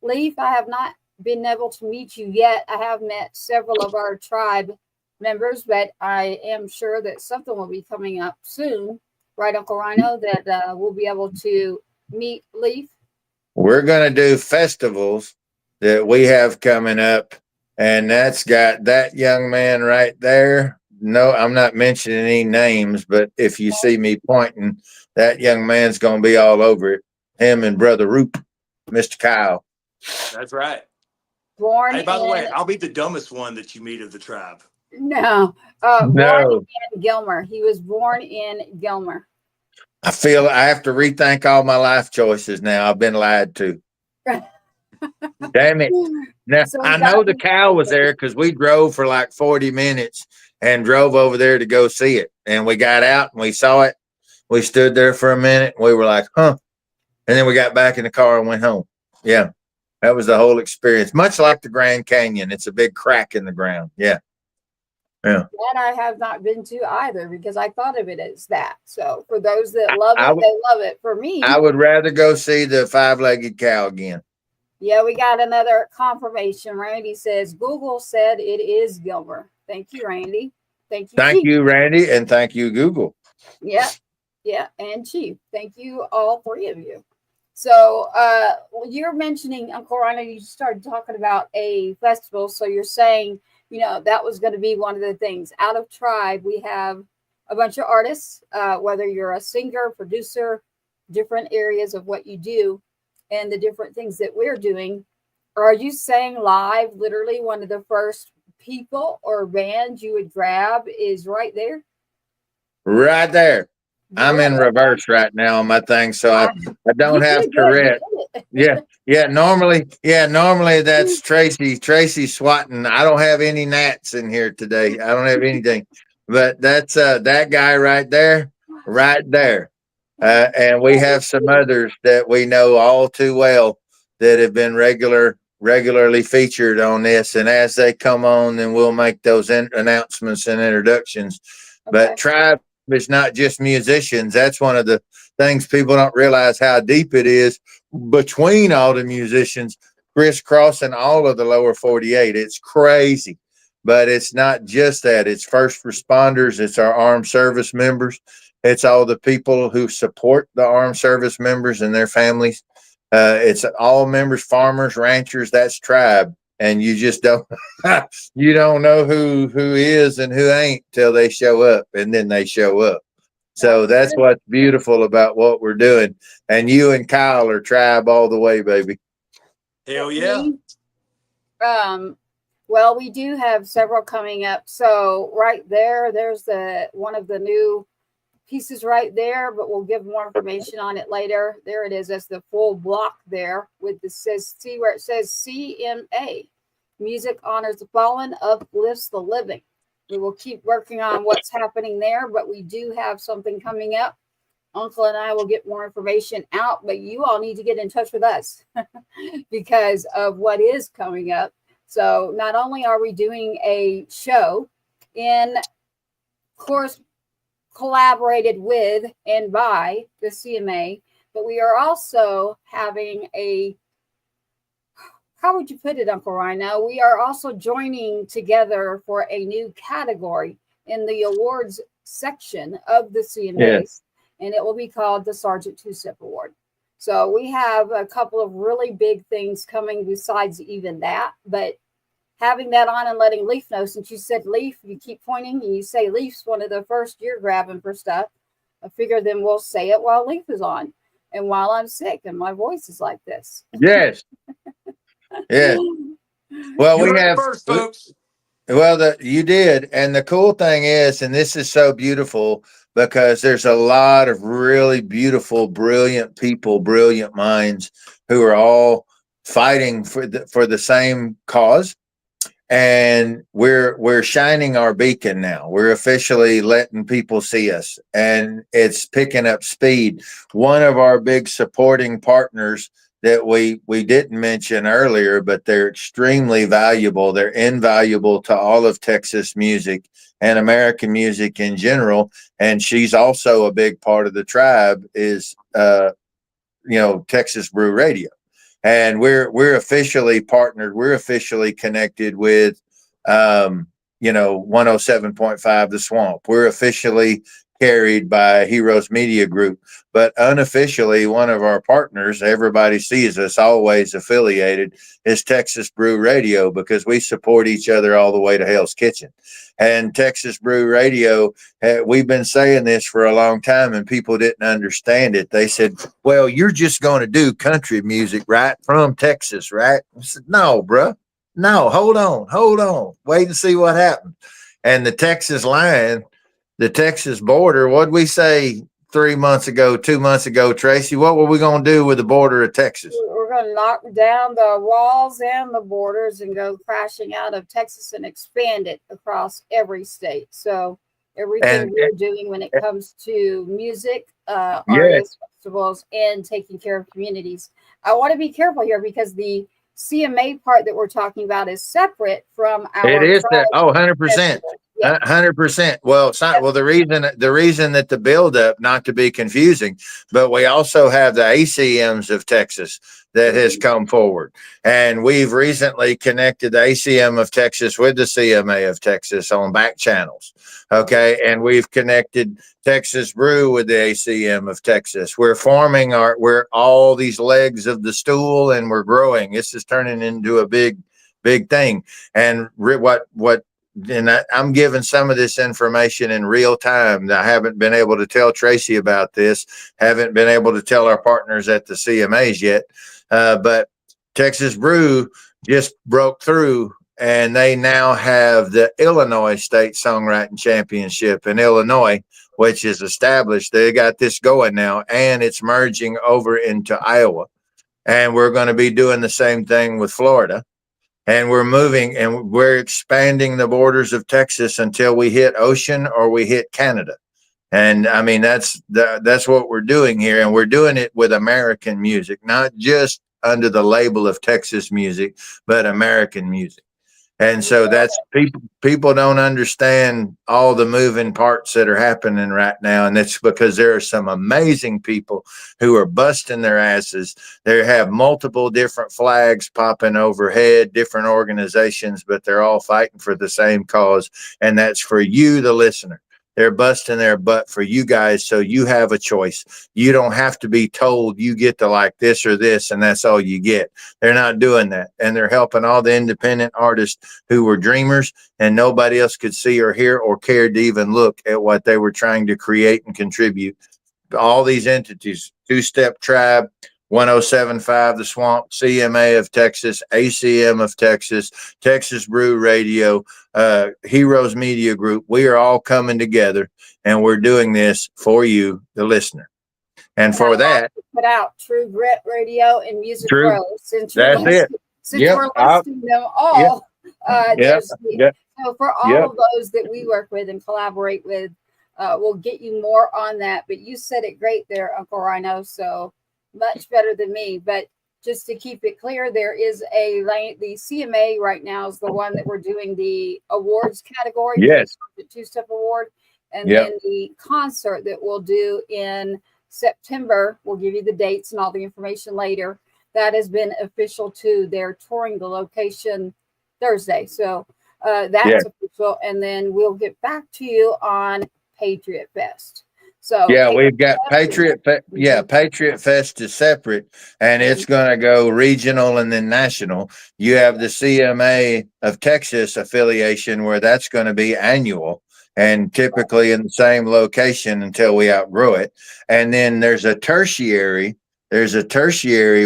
Leif, I have not been able to meet you yet. I have met several of our tribe members, but I am sure that something will be coming up soon, right, Uncle Rhino, that we'll be able to meet Leif. We're going to do festivals that we have coming up, and that's got that young man right there. No, I'm not mentioning any names, but if you see me pointing, that young man's going to be all over it. Him and Brother Roop, Mr. Kyle. That's right. Born Hey, by the way, in I'll be the dumbest one that you meet of the tribe. no, born No, in Gilmer. He was born in Gilmer. I feel I have to rethink all my life choices now. I've been lied to. Damn it. Now, So we I got know the cow was there because we drove for like 40 minutes and drove over there to go see it. And we got out and we saw it. We stood there for a minute. And we were like, huh. And then we got back in the car and went home. Yeah. That was the whole experience. Much like the Grand Canyon. It's a big crack in the ground. Yeah. Yeah. that I have not been to either because I thought of it as that. So for those that love I it, they love it. For me, I would rather go see the five-legged cow again. yeah, we got another confirmation. Randy says Google said it is Gilmer. Thank you, Randy. Thank you, Thank Chief. you, Randy, and thank you, Google. Yeah, yeah, and Chief. Thank you, all three of you. So, you're mentioning Uncle Rhino. You started talking about a festival, so you're saying, you know, that was going to be one of the things. Out of Tribe, we have a bunch of artists. Whether you're a singer, producer, different areas of what you do, and the different things that we're doing. Are you saying live? Literally, one of the first people or bands you would grab is right there. Right there. I'm in reverse right now on my thing, so I You don't have did good. You Tourette. did it. Normally that's Tracy. Tracy swatting. I don't have any gnats in here today. I don't have anything, but that's that guy right there, right there. And we have some others that we know all too well that have been regularly featured on this. And as they come on, then we'll make those announcements and introductions. But Okay. Tribe is not just musicians. That's one of the things people don't realize how deep it is between all the musicians crisscrossing all of the lower 48. It's crazy. But it's not just that. It's first responders. It's our armed service members. It's all the people who support the armed service members and their families. It's all members, farmers, ranchers. That's Tribe. And you just don't you don't know who is and who ain't till they show up, and then they show up. So that's what's beautiful about what we're doing. And you and Kyle are Tribe all the way, baby. Hell yeah. Well, we do have several coming up. So right there's one of the new pieces right there, but we'll give more information on it later. There it is. That's the full block there with see where it says CMA. Music honors the fallen, uplifts the living. We will keep working on what's happening there, but we do have something coming up. Uncle and I will get more information out, but you all need to get in touch with us because of what is coming up. So not only are we doing a show in course collaborated with and by the CMA, but we are also having how would you put it, Uncle Rhino? We are also joining together for a new category in the awards section of the CMAs, yes. And it will be called the Sergeant Two-Step Award. So we have a couple of really big things coming besides even that, but having that on and letting Leif know, since you said Leif, you keep pointing and you say Leif's one of the first you're grabbing for stuff. I figure then we'll say it while Leif is on and while I'm sick and my voice is like this. Yes. Yeah. Well, we have first, folks. Well, you did. And the cool thing is, and this is so beautiful because there's a lot of really beautiful, brilliant people, brilliant minds who are all fighting for the same cause. And we're shining our beacon now. We're officially letting people see us, and it's picking up speed. One of our big supporting partners that we didn't mention earlier, but they're extremely valuable. They're invaluable to all of Texas music and American music in general. And she's also a big part of the Tribe is, Texas Brew Radio. And we're officially partnered. We're officially connected with, 107.5 The Swamp. We're officially carried by Heroes Media Group, but unofficially one of our partners, everybody sees us always affiliated, is Texas Brew Radio because we support each other all the way to Hell's Kitchen. And Texas Brew Radio, we've been saying this for a long time and people didn't understand it. They said, well, you're just going to do country music, right? From Texas, right? I said, no, bro. No, hold on. Wait and see what happens. And the Texas line, the Texas border, what'd we say 2 months ago, Tracy? What were we going to do with the border of Texas? We're going to knock down the walls and the borders and go crashing out of Texas and expand it across every state. So everything we're doing when it comes to music, artists, festivals, and taking care of communities. I want to be careful here because the CMA part that we're talking about is separate from our. It is that. Oh, 100%. 100%. Well, it's not. Well, the reason that the buildup, not to be confusing, but we also have the ACMs of Texas that has come forward, and we've recently connected the ACM of Texas with the CMA of Texas on back channels. Okay, and we've connected Texas Brew with the ACM of Texas. We're forming we're all these legs of the stool, and we're growing. This is turning into a big thing. And I'm giving some of this information in real time. I haven't been able to tell Tracy about this, haven't been able to tell our partners at the CMAs yet. But Texas Brew just broke through and they now have the Illinois State Songwriting Championship in Illinois, which is established. They got this going now, and it's merging over into Iowa. And we're going to be doing the same thing with Florida. And we're moving and we're expanding the borders of Texas until we hit ocean or we hit Canada. And I mean, that's what we're doing here. And we're doing it with American music, not just under the label of Texas music, but American music. And so that's people don't understand all the moving parts that are happening right now. And that's because there are some amazing people who are busting their asses. They have multiple different flags popping overhead, different organizations, but they're all fighting for the same cause. And that's for you, the listener. They're busting their butt for you guys, so you have a choice. You don't have to be told you get to like this or this, and that's all you get. They're not doing that, and they're helping all the independent artists who were dreamers, and nobody else could see or hear or cared to even look at what they were trying to create and contribute. All these entities, Two Step Tribe, 107.5 The Swamp, CMA of Texas, ACM of Texas, Texas Brew Radio, Heroes Media Group. We are all coming together, and we're doing this for you, the listener. And for that, put out True Grit Radio and Music True. Row. Since That's it. Since Yep. we're listing them all, so for all of those that we work with and collaborate with, we'll get you more on that. But you said it great there, Uncle Rhino. So much better than me. But just to keep it clear, there is the CMA right now is the one that we're doing the awards category. Yes. The two-step award. And then the concert that we'll do in September, we'll give you the dates and all the information later. That has been official too. They're touring the location Thursday. So that's official. And then we'll get back to you on Patriot Fest. So we've got Patriot Fest is separate, and it's going to go regional and then national. You have the CMA of Texas affiliation where that's going to be annual and typically in the same location until we outgrow it. And then there's a tertiary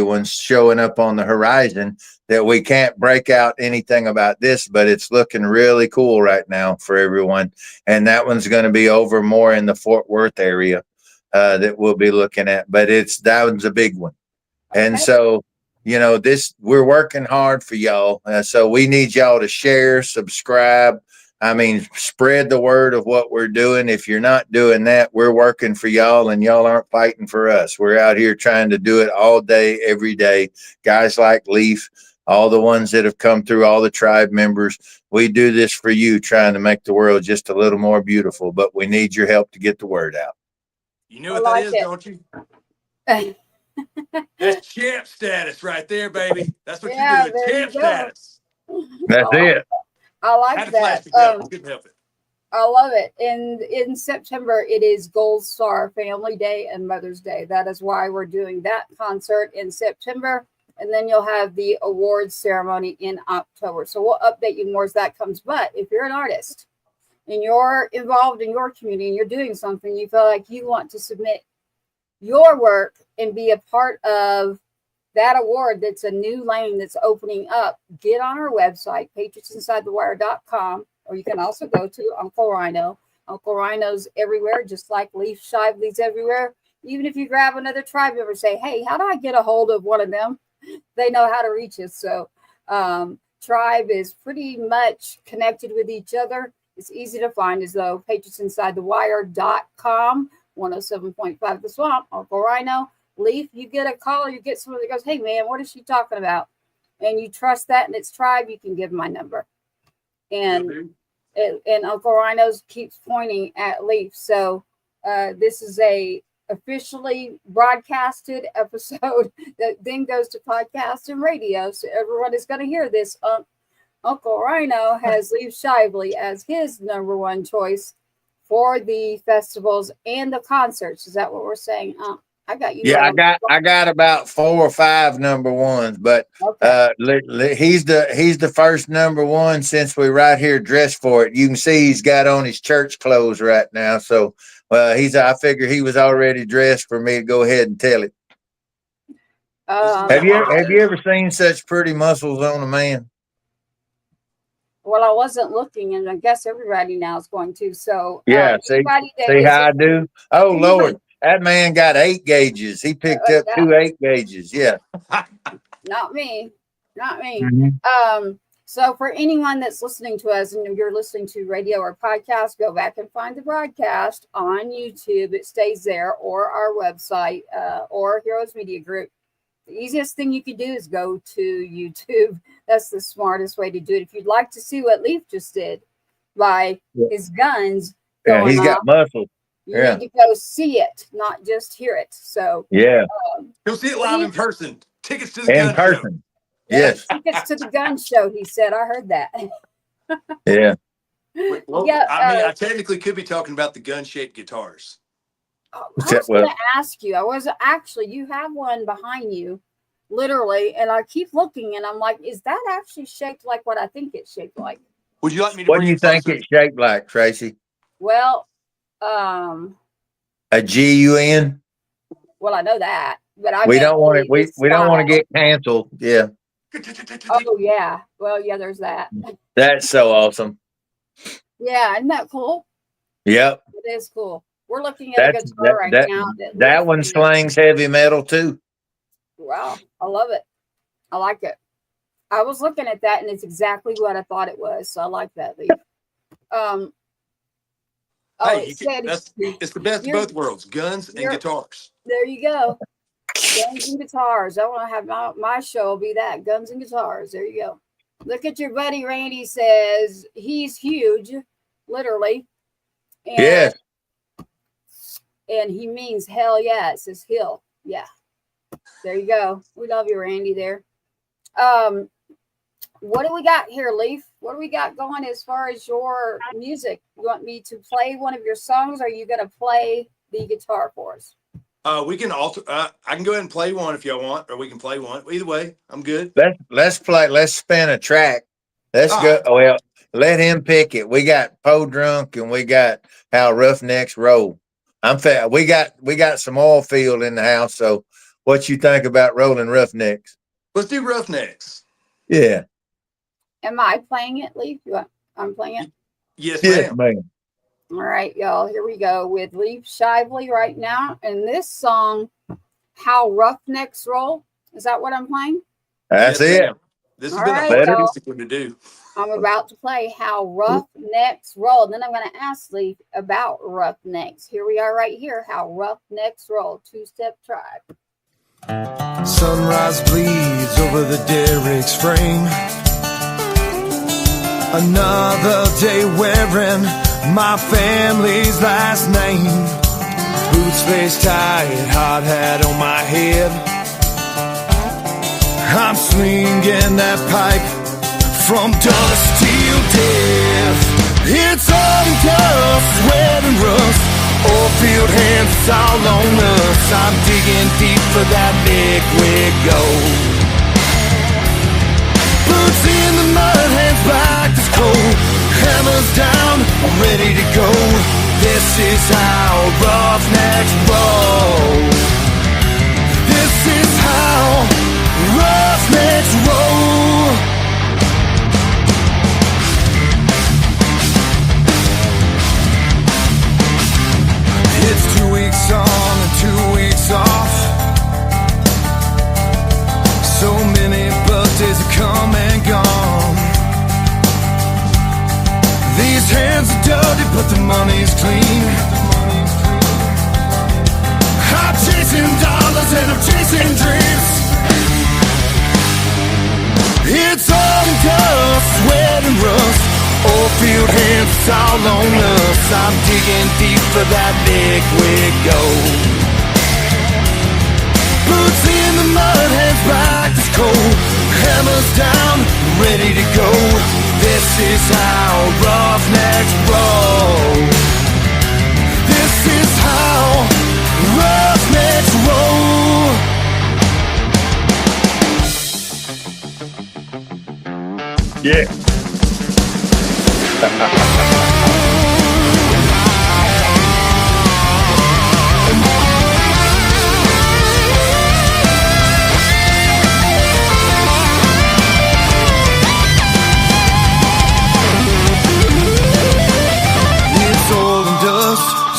one showing up on the horizon that we can't break out anything about this, but it's looking really cool right now for everyone. And that one's going to be over more in the Fort Worth area that we'll be looking at, but that one's a big one. And so, we're working hard for y'all. So we need y'all to share, subscribe. I mean, spread the word of what we're doing. If you're not doing that, we're working for y'all and y'all aren't fighting for us. We're out here trying to do it all day, every day. Guys like Leif, all the ones that have come through, all the tribe members, we do this for you, trying to make the world just a little more beautiful, but we need your help to get the word out. You know what that is, don't you? That's champ status right there, baby. That's what you do. Champ status. That's it. I like that. Couldn't help it. I love it. And in September, it is Gold Star Family Day and Mother's Day. That is why we're doing that concert in September. And then you'll have the awards ceremony in October. So we'll update you more as that comes. But if you're an artist and you're involved in your community and you're doing something, you feel like you want to submit your work and be a part of that award, that's a new lane that's opening up, get on our website, patriotsinsidethewire.com, or you can also go to Uncle Rhino. Uncle Rhino's everywhere, just like Leif Shively's everywhere. Even if you grab another tribe member, say, hey, how do I get a hold of one of them? They know how to reach us. So tribe is pretty much connected with each other. It's easy to find as though patriotsinsidethewire.com, 107.5 The Swamp, Uncle Rhino. Leif, you get a call or you get someone that goes, hey, man, what is she talking about? And you trust that and it's tribe, you can give my number. And Uncle Rhino's keeps pointing at Leif. So this is a officially broadcasted episode that then goes to podcast and radio. So everyone is going to hear this. Uncle Rhino has Leif Shively as his number one choice for the festivals and the concerts. Is that what we're saying? I got you. Yeah, I got about 4 or 5 number ones, but he's the first number one since we're right here dressed for it. You can see he's got on his church clothes right now, so I figure he was already dressed for me to go ahead and tell it. Have you ever seen such pretty muscles on a man? Well, I wasn't looking, and I guess everybody now is going to. So, Yeah, everybody that see is how I do? Oh, Come Lord. on. That man got 8 gauges. He picked up Yeah. 2 8 gauges. Yeah. Not me. Not me. Mhm. So for anyone that's listening to us and you're listening to radio or podcast, go back and find the broadcast on YouTube. It stays there, or our website, or Heroes Media Group. The easiest thing you can do is go to YouTube. That's the smartest way to do it. If you'd like to see what Leif just did by his guns Yeah, going he's got off, muscle. you Yeah. need to go see it, not just hear it. So Yeah. Go see it live in person. Tickets to the In gun show. person. Yes. tickets to the gun show, he said. I heard that. Yeah. Well, Yeah, I mean, I technically could be talking about the gun-shaped guitars. I was going to ask you. I was actually, you have one behind you, literally, and I keep looking, and I'm like, is that actually shaped like what I think it's shaped like? Would you like me to What do bring you it think closer? it's shaped like, Tracy? Well, A GUN? well, I know that, but I We meant don't want it. the We don't want to style. get canceled. Yeah. Oh yeah, well yeah, there's that. That's so awesome. Yeah, isn't that cool? Yep. It is cool. We're looking at a That's guitar right now. that one slings heavy metal too. Wow, I love it. I like it. I was looking at that, and it's exactly what I thought it was. So I like that, Leif. Hey, It said it's the best of both worlds, guns and guitars. there you go. Guns and guitars. I want to have my show will be that, guns and guitars. There you go. Look at your buddy Randy says he's huge, literally. And, Yes. and he means hell yeah. It says hill. Yeah. There you go. We love you, Randy, there. What do we got here, Leif? What do we got going as far as your music? You want me to play one of your songs, or are you going to play the guitar for us? We can alter. I can go ahead and play one if y'all want, or we can play one. Either way, I'm good. Let's play. Let's spin a track. Let's All go. right. Well, let him pick it. We got Po Drunk and we got How Roughnecks Roll. We got some oil field in the house. So, what you think about rolling Roughnecks? Let's do Roughnecks. Yeah. Am I playing it, Leif? I'm playing it? Yes, Yes, ma'am. man. All right, y'all. Here we go with Leif Shively right now. And this song, How Roughnecks Roll. Is that what I'm playing? That's Yes, it. ma'am. This has All been right, a y'all. fantastic one to do. I'm about to play How Roughnecks Roll. And then I'm going to ask Leif about Roughnecks. Here we are right here. How Roughnecks Roll. Two-step tribe. Sunrise bleeds over the derrick's frame. Another day wearing my family's last name. Boots lace tight, hard hat on my head. I'm swinging that pipe from dusk till death. It's all dust, sweat and rust. Oil field hands, it's all on us. I'm digging deep for that liquid gold. Boots in the mud, hands back as cold. Hammers down, I'm ready to go. This is how roughnecks roll. This is how roughnecks roll. It's 2 weeks on and 2 weeks off. So many birthdays have come and gone. These hands are dirty, but the money's clean. I'm chasing dollars and I'm chasing dreams. It's all dust, sweat and rust. Oil field hands, it's all on us. I'm digging deep for that liquid gold. Boots in the mud, hands back as cold. Hammers down, ready to go. This is how roughnecks roll. This is how roughnecks roll. Yeah.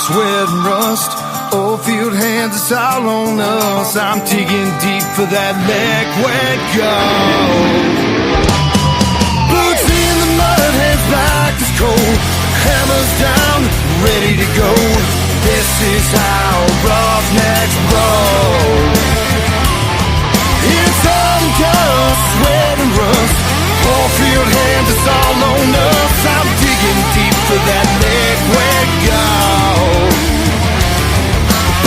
sweat and rust. Old field hands, it's all on us. I'm digging deep for that leg wet gold. Boots in the mud, hands black as coal. Hammers down, ready to go. This is how roughnecks roll. It's all dust, sweat and rust. Old field hands, it's all on us. I'm digging deep for that leg wet gold.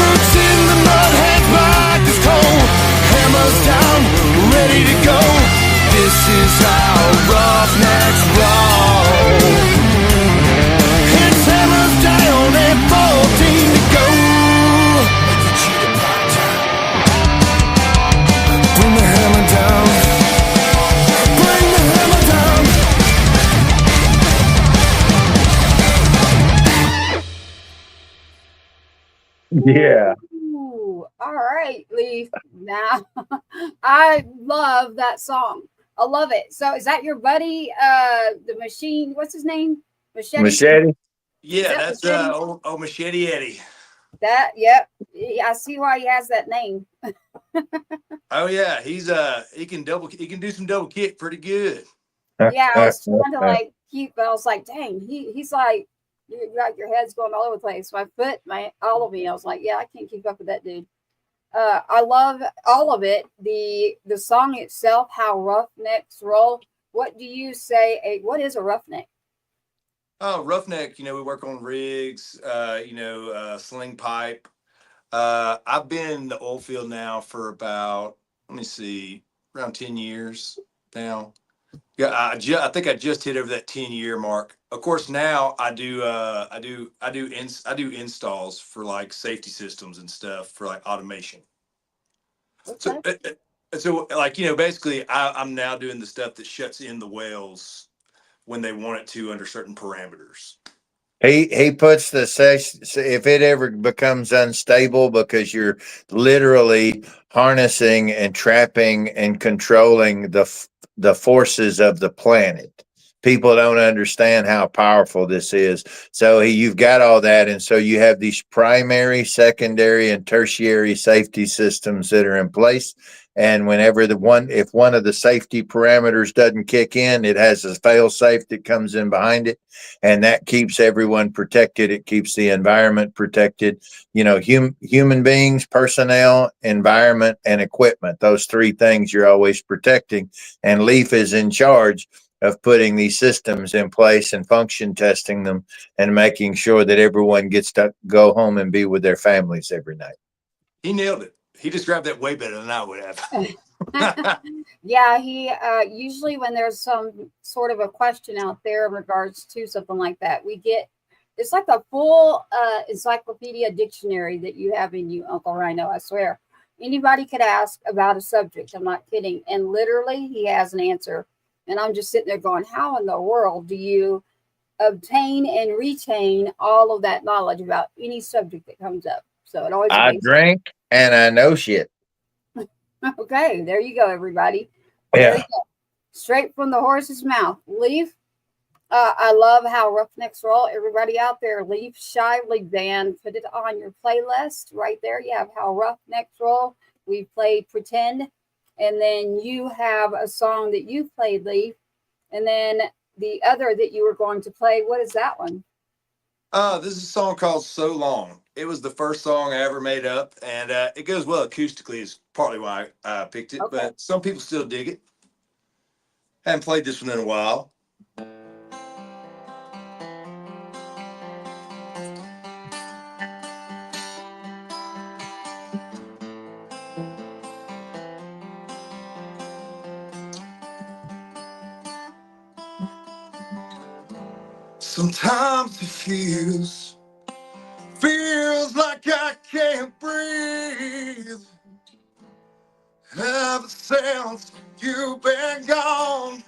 Boots in the mud, hands black as coal. Hammers down, ready to go. This is how roughnecks roll. It's hammers down and 14 to go. Bring the hammer down. Bring the hammer down. Yeah. Ooh, all right, Leif. Now, I love that song. I love it. So, is that your buddy, the machine? What's his name? Machete. Yeah, that that's Machete? old Machete Eddie. That, yep. Yeah, I see why he has that name. Oh yeah, he can do some double kick pretty good. Yeah, I was trying to like keep, but I was like, dang, he's like, you got your head's going all over the place. My foot, all of me. I was like, yeah, I can't keep up with that dude. I love all of it. The song itself, how roughnecks roll. What do you say? What is a roughneck? Oh, roughneck, we work on rigs, sling pipe. I've been in the oil field now for about, let me see, around 10 years now. Yeah, I think I just hit over that 10-year mark. Of course, now I do installs for like safety systems and stuff for like automation. Okay. So like, basically I'm now doing the stuff that shuts in the wells when they want it to under certain parameters. He puts the session, if it ever becomes unstable, because you're literally harnessing and trapping and controlling the forces of the planet. People don't understand how powerful this is. So you've got all that, and so you have these primary, secondary, and tertiary safety systems that are in place. And whenever if one of the safety parameters doesn't kick in, it has a fail safe that comes in behind it, and that keeps everyone protected. It keeps the environment protected. Human beings, personnel, environment, and equipment. Those three things you're always protecting. And Leif is in charge of putting these systems in place and function testing them and making sure that everyone gets to go home and be with their families every night. He nailed it. He described that way better than I would have. Yeah, he usually when there's some sort of a question out there in regards to something like that, it's like a full encyclopedia dictionary that you have in you, Uncle Rhino. I swear, anybody could ask about a subject. I'm not kidding, and literally he has an answer. And I'm just sitting there going, how in the world do you obtain and retain all of that knowledge about any subject that comes up? So it always I drink and I know shit. Okay, there you go, everybody. Yeah. There you go. Straight from the horse's mouth. Leif, I love how roughnecks roll. Everybody out there, Leif Shively Band, put it on your playlist right there. You have how roughnecks roll. We played Pretend. And then you have a song that you played, Leif. And then the other that you were going to play, what is that one? This is a song called So Long. It was the first song I ever made up, and it goes well acoustically is partly why I picked it, but some people still dig it. Haven't played this one in a while. Sometimes it feels like I can't breathe ever since you've been gone.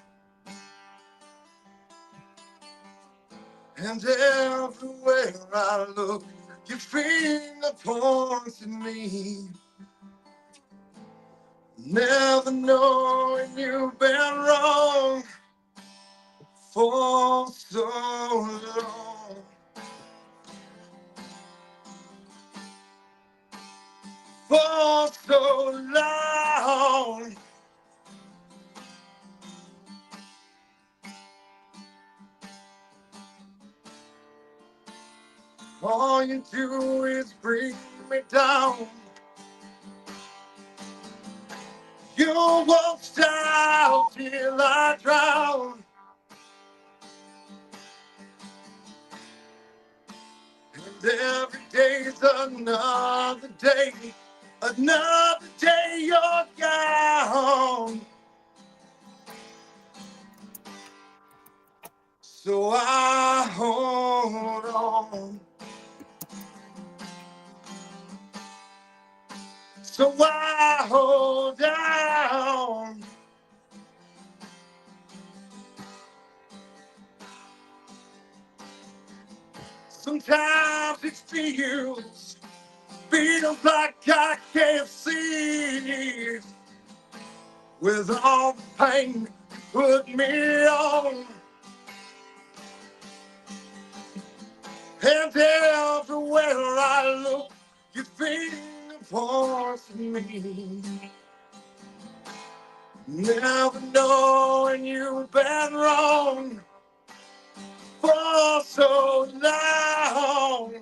And everywhere I look, your finger points at me. Never knowing you've been wrong for so long. for so long. All you do is bring me down. You won't stop till I drown. And every day's another day. Another day you're gone. So I hold on. So I hold down. Sometimes it feels like I can't see. With all the pain you put me on. And everywhere I look, your finger points to me. Never knowing you've been wrong for so long.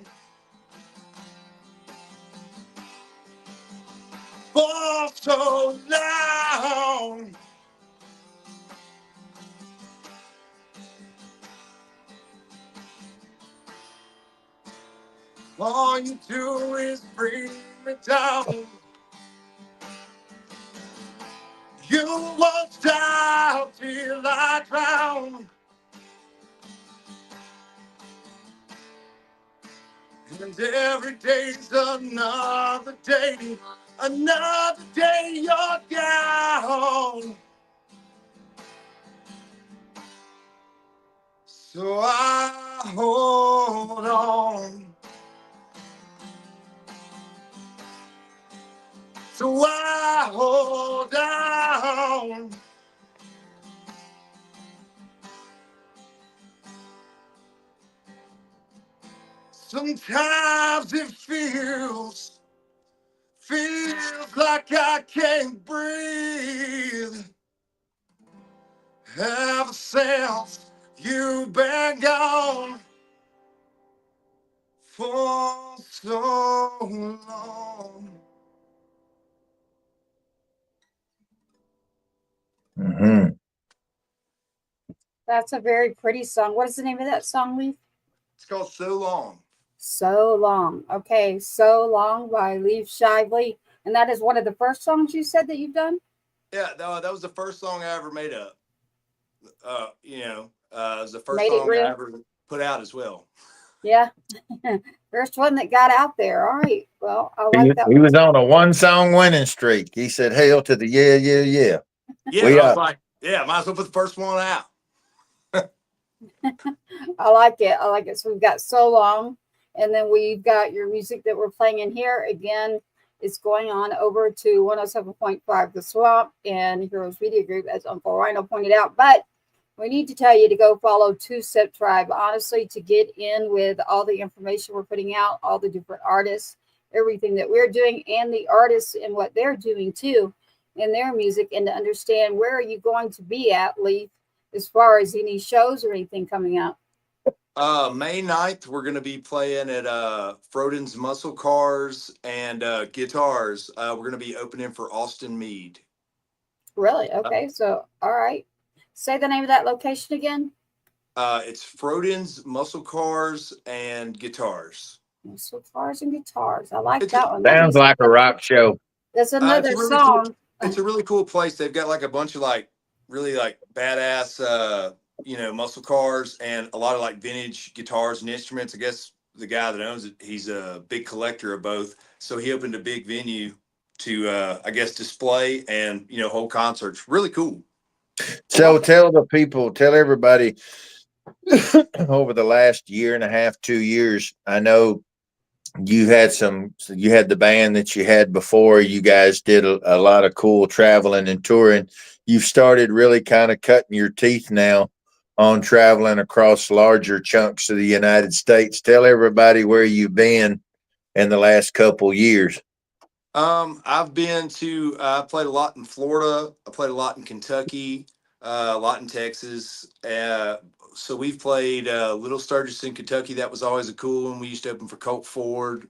For so long. All you do is bring me down. You won't stop till I drown. And every day's another day. Another day you're gone. So I hold on. So I hold on. Sometimes it feels like I can't breathe. Ever since you've been gone for so long. Mm-hmm. That's a very pretty song. What is the name of that song, Leif? It's called So Long. So Long. Okay, So Long by Leif Shively. And that is one of the first songs you said that you've done? Yeah, that was the first song I ever made up. It was the first Made it song I real? ever put out as well. Yeah. First one that got out there. All right. Well, I He, like that he one. was on a 1-song winning streak. He said, "Hail to the yeah, yeah, yeah." Yeah, We I was like, yeah, might as well put the first one out. I like it. I like it. So we've got So Long, and then we've got your music that we're playing in here. Again, it's going on over to 107.5 The Swamp and Heroes Media Group, as Uncle Rhino pointed out. But we need to tell you to go follow Two Step Tribe, honestly, to get in with all the information we're putting out, all the different artists, everything that we're doing, and the artists and what they're doing too in their music, and to understand where are you going to be at, Leif, as far as any shows or anything coming up. May 9th, we're going to be playing at Froden's Muscle Cars and Guitars. We're going to be opening for Austin Meade. Really? Okay. So, all right. Say the name of that location again. It's Froden's Muscle Cars and Guitars. So cars and guitars. I like It's that one. sounds like a rock show. That's another really cool. song. It's a really cool place. They've got like a bunch of like really like badass, muscle cars and a lot of like vintage guitars and instruments. I guess the guy that owns it, he's a big collector of both. So he opened a big venue to, I guess, display and, hold concerts. Really cool. So tell everybody over the last year and a half, 2 years, I know you had the band that you had before. You guys did a lot of cool traveling and touring. You've started really kind of cutting your teeth now on traveling across larger chunks of the United States. Tell everybody where you've been in the last couple years. I've been to. I played a lot in Florida. I played a lot in Kentucky. A lot in Texas. So we've played Little Sturgis in Kentucky. That was always a cool one. We used to open for Colt Ford.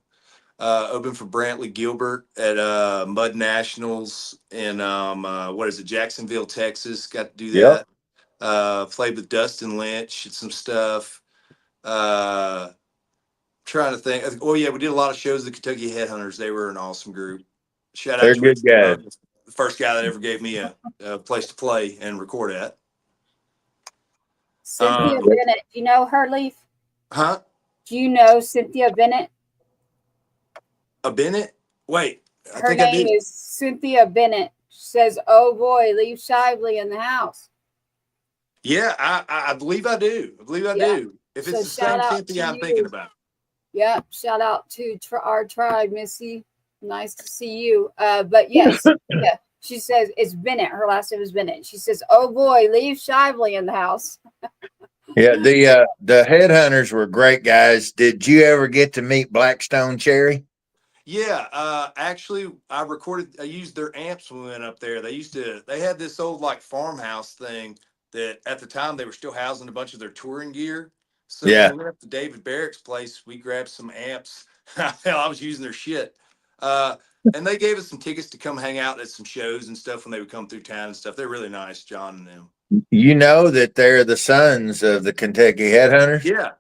Open for Brantley Gilbert at Mud Nationals in what is it, Jacksonville, Texas. Got to do Yep. that. Played with Dustin Lynch and some stuff. Trying to think. Oh yeah, we did a lot of shows. The Kentucky Headhunters. They were an awesome group. Shout out They're to good Rich, guys. the first guy that ever gave me a place to play and record at. Cynthia Bennett. Do you know her, Leif? Huh? Do you know Cynthia Bennett? A Bennett? Wait, I Her think I name did. is Cynthia Bennett. She says, "Oh boy, Leif Shively in the house." Yeah, I believe I do. I believe I Yeah. do. If So it's the shout same out Cynthia to I'm you. thinking about. Yep. Shout out to our tribe, Missy. Nice to see you. But yes, yeah. She says it's Bennett. Her last name is Bennett. She says, "Oh boy, Leif Shively in the house." Yeah, the Headhunters were great guys. Did you ever get to meet Blackstone Cherry? Yeah, actually, I used their amps when we went up there. They had this old like farmhouse thing that at the time they were still housing a bunch of their touring gear. So when Yeah. we went up to David Barrick's place, we grabbed some amps. Hell, I was using their shit. Uh, and they gave us some tickets to come hang out at some shows and stuff when they would come through town and stuff. They're really nice, John and them. You know that they're the sons of the Kentucky Headhunters? Yeah,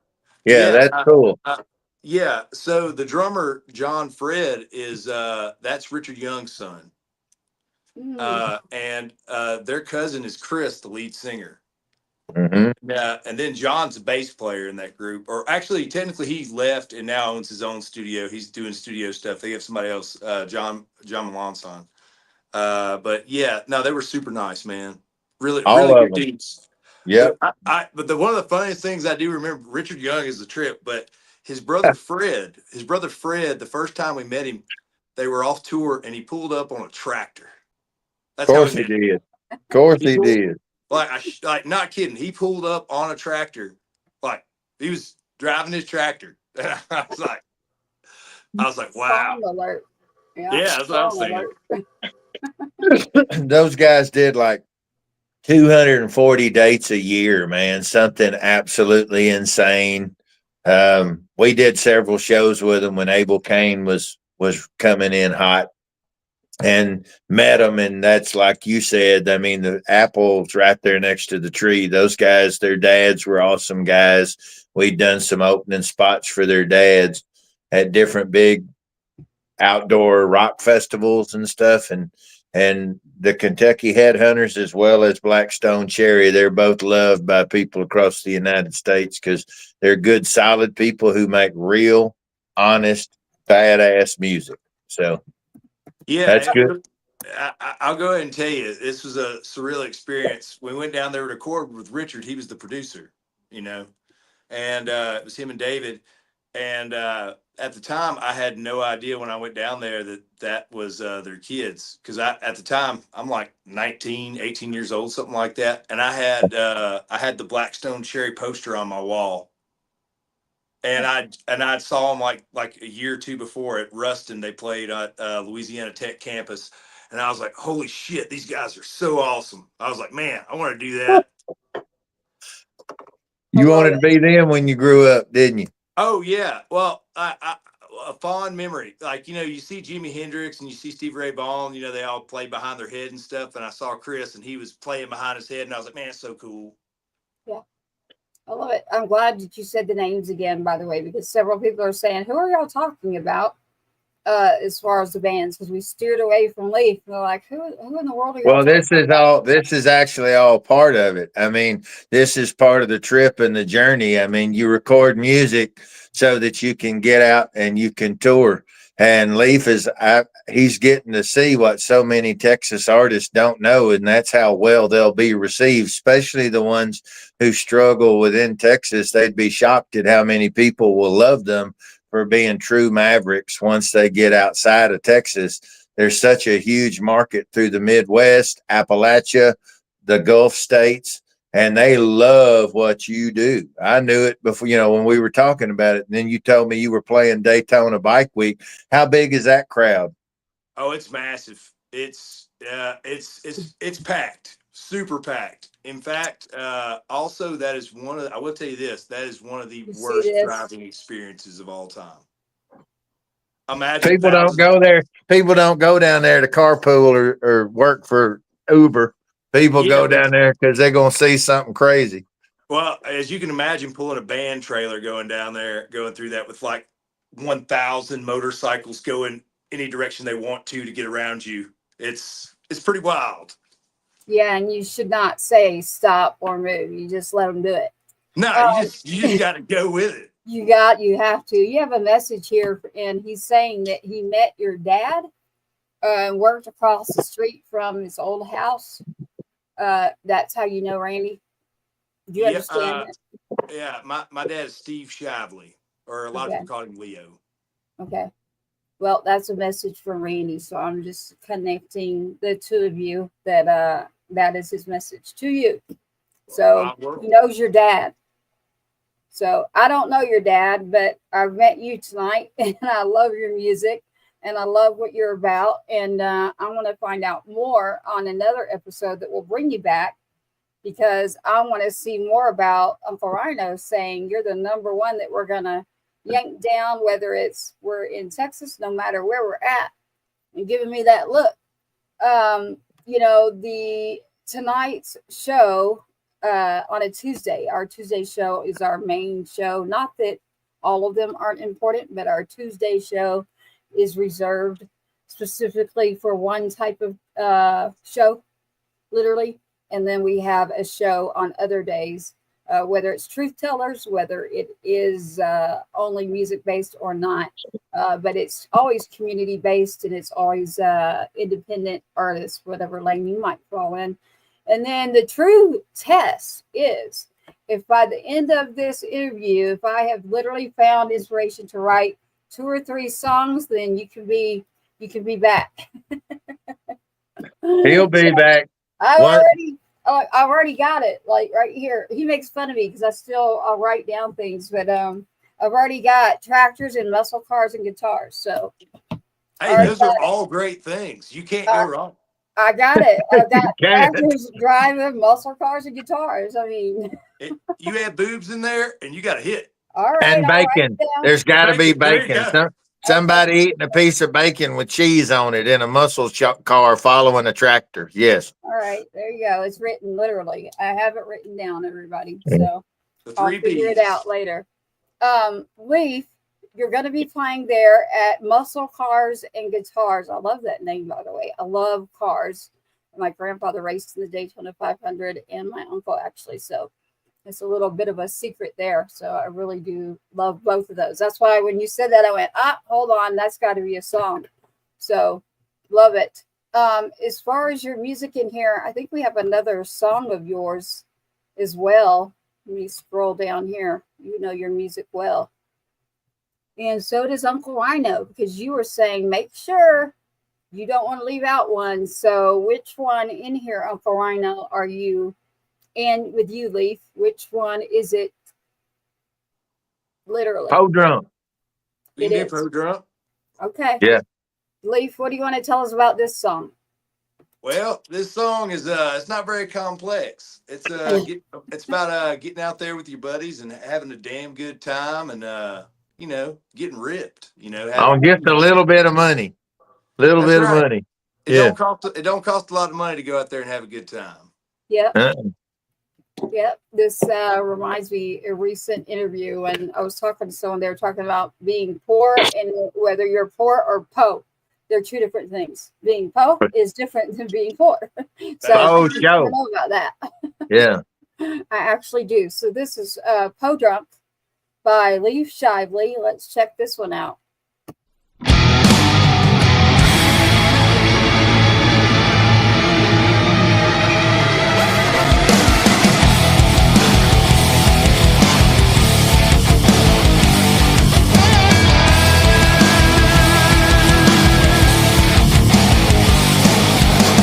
Yeah, yeah. that's cool. Yeah, so the drummer John Fred is that's Richard Young's son, and their cousin is Chris, the lead singer. Mm-hmm. Yeah, and then John's a bass player in that group, or actually, technically, he's left and now owns his own studio. He's doing studio stuff. They have somebody else, John Melanson. But yeah, no, they were super nice, man. Really, All really of good them. dudes. Yep. One of the funniest things I do remember, Richard Young is the trip, but his brother Fred, the first time we met him, they were off tour and he pulled up on a tractor. Of That's how course we he met him. did. Of course He he pulled, did. like not kidding. He pulled up on a tractor, like he was driving his tractor. And I was like, wow. Song alert. Yeah, that's what I'm saying. Those guys did like 240 dates a year, man. Something absolutely insane. We did several shows with them when Abel Kane was coming in hot and met them. And that's like you said, I mean, the apple's right there next to the tree. Those guys, their dads were awesome guys. We'd done some opening spots for their dads at different big outdoor rock festivals and stuff. And the Kentucky Headhunters as well as Blackstone Cherry, they're both loved by people across the United States because they're good, solid people who make real, honest, badass music. So that's Yeah, good. I'll go ahead and tell you, this was a surreal experience. We went down there to record with Richard. He was the producer, you know, and it was him and David. And at the time, I had no idea when I went down there that was their kids. Because at the time, I'm like 19, 18 years old, something like that. And I had the Blackstone Cherry poster on my wall. And I saw them like a year or two before at Ruston. They played at Louisiana Tech campus, and I was like, "Holy shit, these guys are so awesome!" I was like, "Man, I want to do that." You wanted to be them when you grew up, didn't you? Oh yeah, well, a fond memory. Like you see Jimi Hendrix and you see Stevie Ray Vaughan. They all played behind their head and stuff. And I saw Chris, and he was playing behind his head, and I was like, "Man, it's so cool." Yeah. I love it. I'm glad that you said the names again, by the way, because several people are saying, "Who are y'all talking about?" As far as the bands, because we steered away from Leif. And they're like, "Who in the world are y'all?" Well, this is actually all part of it. I mean, this is part of the trip and the journey. I mean, you record music so that you can get out and you can tour. And Leif he's getting to see what so many Texas artists don't know, and that's how well they'll be received, especially the ones who struggle within Texas. They'd be shocked at how many people will love them for being true mavericks once they get outside of Texas. There's such a huge market through the Midwest, Appalachia, the Gulf states, and they love what you do. I knew it before, when we were talking about it. And then you told me you were playing Daytona Bike Week. How big is that crowd? Oh, it's massive. It's packed, super packed. In fact, also that is I will tell you this, that is one of the You see worst this? driving experiences of all time. Imagine People don't thousands. go there. People don't go down there to carpool or work for Uber. People Yeah, go down there because they're going to see something crazy. well, as you can imagine, pulling a band trailer going down there, going through that with like 1,000 motorcycles going any direction they want to get around you. It's pretty wild. Yeah, and you should not say stop or move. You just let them do it. No, you just got to go with it. You have to. You have a message here, and he's saying that he met your dad and worked across the street from his old house. That's how you know Randy. Do you understand that? Yeah, my dad is Steve Shively, or a lot of people call him Leo. Okay. Well, that's a message from Randy, so I'm just connecting the two of you that that is his message to you. So he knows your dad. So I don't know your dad, but I've met you tonight, and I love your music, and I love what you're about, and I'm going to find out more on another episode that will bring you back, because I want to see more about Uncle Rhino saying you're the number one that we're going to yank down, whether we're in Texas, no matter where we're at, and giving me that look. The tonight's show on a Tuesday, our Tuesday show is our main show. Not that all of them aren't important, but our Tuesday show is reserved specifically for one type of show, literally. And then we have a show on other days, whether it's truth tellers, whether it is only music based or not. But it's always community based, and it's always independent artists, whatever lane you might fall in. And then the true test is, if by the end of this interview, if I have literally found inspiration to write 2 or 3 songs, then you can be back. He'll be back. I've already got it, like right here. He makes fun of me because I'll write down things, but I've already got tractors and muscle cars and guitars. So hey, those are all great things. You can't go wrong. I got it. I got tractors, driving, muscle cars, and guitars. I mean, you have boobs in there, and you got a hit. All right. And bacon. There's got to be bacon. Somebody eating a piece of bacon with cheese on it in a muscle car following a tractor. Yes. All right. There you go. It's written literally. I have it written down, everybody. So I'll figure it out later. Leif, you're going to be playing there at Muscle Cars and Guitars. I love that name, by the way. I love cars. My grandfather raced in the Daytona 500, and my uncle actually. So it's a little bit of a secret there. So I really do love both of those. That's why when you said that, I went, hold on, that's got to be a song. So love it. As far as your music in here, I think we have another song of yours as well. Let me scroll down here. You know your music well. And so does Uncle Rhino, because you were saying, make sure you don't want to leave out one. So which one in here, Uncle Rhino, are you? And with you, Leif, which one is it? Literally. Po Drunk. You can get Po Drunk. Okay. Yeah. Leif, what do you want to tell us about this song? Well, this song is it's not very complex. It's it's about getting out there with your buddies and having a damn good time, and getting ripped. On just a little bit of money. Of money. It don't cost a lot of money to go out there and have a good time. Yep. Yep. This reminds me of a recent interview, and I was talking to someone. They were talking about being poor, and whether you're poor or po. They're 2 different things. Being po is different than being poor. So I don't know about that. Yeah. I actually do. So this is Po Drunk by Leif Shively. Let's check this one out.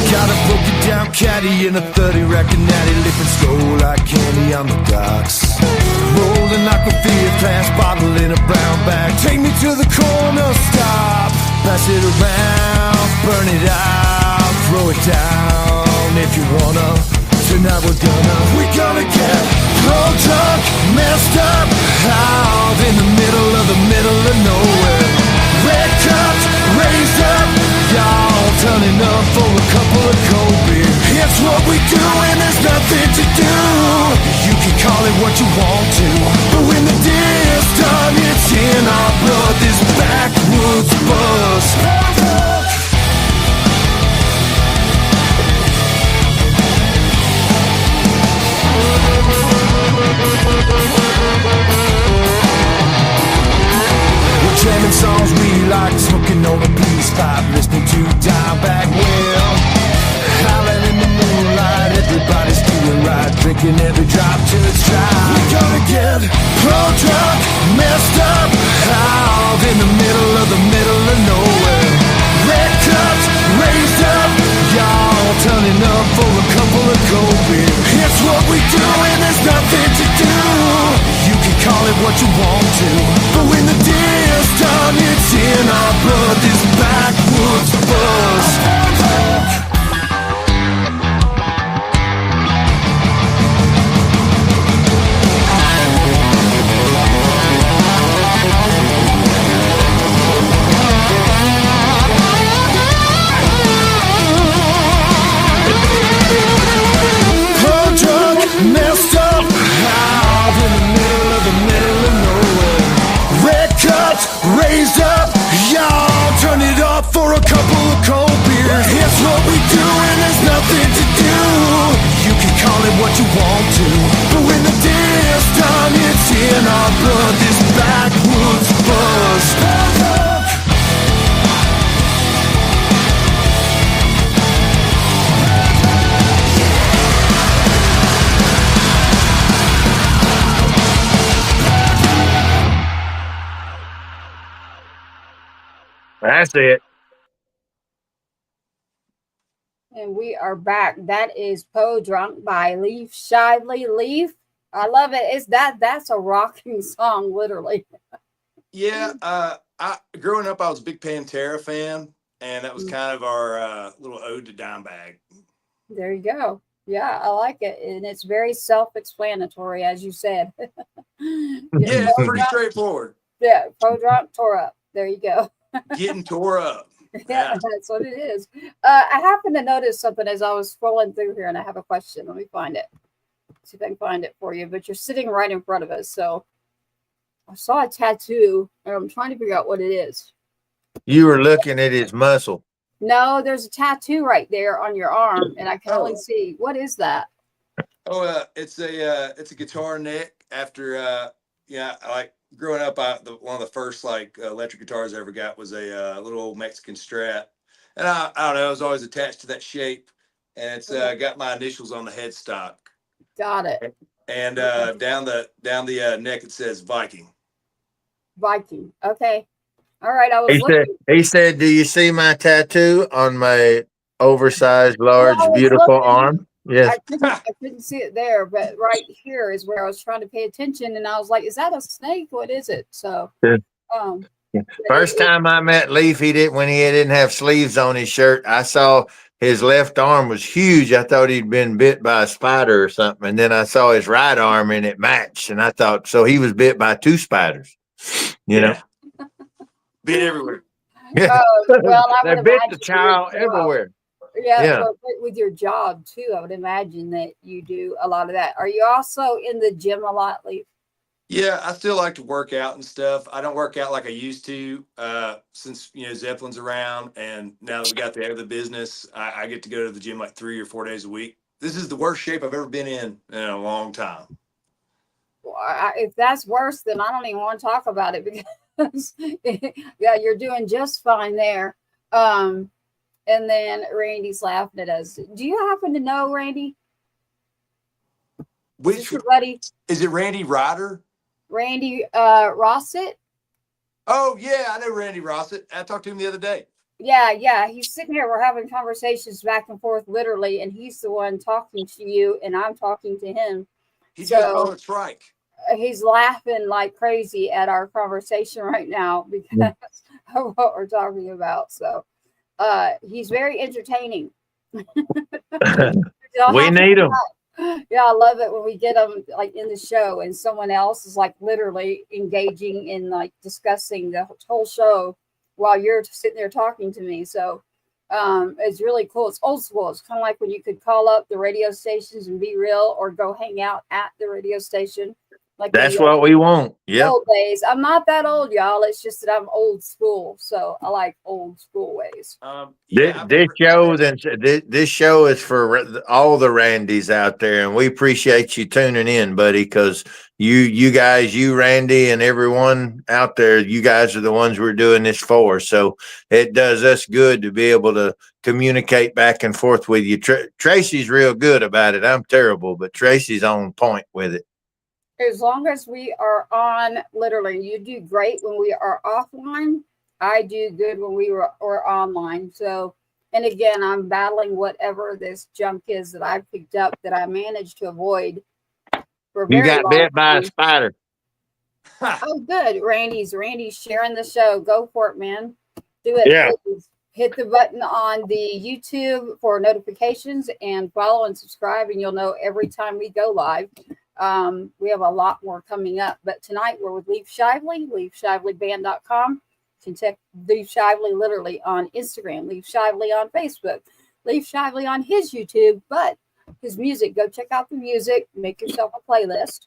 Got a broken down caddy in a 30 racking natty, lipping slow like candy on the docks. Rolling like a fear class bottle in a brown bag. Take me to the corner, stop, pass it around. burn it out, throw it down if you wanna. Tonight we're gonna get all drunk, messed up, out in the middle of nowhere. Red cups raised up, y'all turning up for a couple of cold beers. It's what we do and there's nothing to do. You can call it what you want to, but when the deal's done, it's in our blood. This backwoods buzz. We're jamming songs we like, smoking on a peace pipe, listening to Dimeback Will. Howling in the moonlight, everybody's doing right, drinking every drop till it's dry. We're gonna get all drunk, messed up, out in the middle of nowhere. Red cups raised up, y'all turning up for a couple of cold beers. It's what we do and there's nothing to do. You can call it what you want to, but when the deal's done, it's in our blood. This backwoods buzz. Messed up, out in the middle of nowhere. Red cups raised up, y'all turn it up for a couple of cold beers. It's what we do and there's nothing to do. You can call it what you want to, but when the deal's done, it's in our blood. This backwoods buzz. That's it. And we are back. That is Poe Drunk by Leif Shively. Leif, I love it. That's a rocking song, literally. Yeah, growing up, I was a big Pantera fan, and that was kind of our little ode to Dimebag. There you go. Yeah, I like it. And it's very self-explanatory, as you said. Yeah, it's pretty straightforward. Yeah, Poe Drunk tore up. There you go. Getting tore up. Yeah, that's what it is. I happened to notice something as I was scrolling through here, and I have a question. Let me find it. See if I can find it for you. But you're sitting right in front of us, so I saw a tattoo, and I'm trying to figure out what it is. You were looking at his muscle. No, there's a tattoo right there on your arm, and I can only see. What is that? Oh, it's a guitar neck. After like growing up, one of the first like electric guitars I ever got was a little old Mexican Strat, and I don't know, I was always attached to that shape, and it's got my initials on the headstock. Got it. And down the neck it says Viking. Viking. Okay. All right. I was He said, "Do you see my tattoo on my oversized, large, beautiful arm?" Yes. I couldn't see it there, but right here is where I was trying to pay attention, and I was like, "Is that a snake? What is it?" So, First time I met Leif, he didn't have sleeves on his shirt. I saw his left arm was huge. I thought he'd been bit by a spider or something, and then I saw his right arm and it matched, and I thought so he was bit by two spiders. You know, bit everywhere. Yeah. Well, I they would bit the imagine child everywhere. Yeah. But with your job too, I would imagine that you do a lot of that. Are you also in the gym a lot, Leif? Yeah, I still like to work out and stuff. I don't work out like I used to since Zeppelin's around, and now that we got the other business, I get to go to the gym like 3 or 4 days a week. This is the worst shape I've ever been in a long time. Well, if that's worse, then I don't even want to talk about it because yeah, you're doing just fine there. And then Randy's laughing at us. Do you happen to know Randy? Which buddy? Is it Randy Ryder? Randy Rossett? Oh yeah, I know Randy Rossett. I talked to him the other day. Yeah. He's sitting here. We're having conversations back and forth, literally, and he's the one talking to you, and I'm talking to him. He just called it strike. He's laughing like crazy at our conversation right now because of what we're talking about. So, He's very entertaining. We need them. Yeah, I love it when we get them like in the show and someone else is like literally engaging in like discussing the whole show while you're sitting there talking to me. So it's really cool. It's old school. It's kind of like when you could call up the radio stations and be real or go hang out at the radio station. Like That's what we want. Yep. old days. I'm not that old, y'all. It's just that I'm old school. So I like old school ways. This show is for all the Randys out there, and we appreciate you tuning in, buddy, because you guys, you Randy, and everyone out there, you guys are the ones we're doing this for. So it does us good to be able to communicate back and forth with you. Tracy's real good about it. I'm terrible, but Tracy's on point with it. As long as we are on, literally, you do great when we are offline. I do good when we are online. So, and again, I'm battling whatever this junk is that I picked up that I managed to avoid for a very You got long bit by time. a spider. Oh, good. Randy's sharing the show. Go for it, man. Do it. Yeah. Please. Hit the button on the YouTube for notifications and follow and subscribe, and you'll know every time we go live. We have a lot more coming up, but tonight we're with Leif Shively, LeifShivelyBand.com. You can check Leif Shively literally on Instagram, Leif Shively on Facebook, Leif Shively on his YouTube, but his music, go check out the music, make yourself a playlist.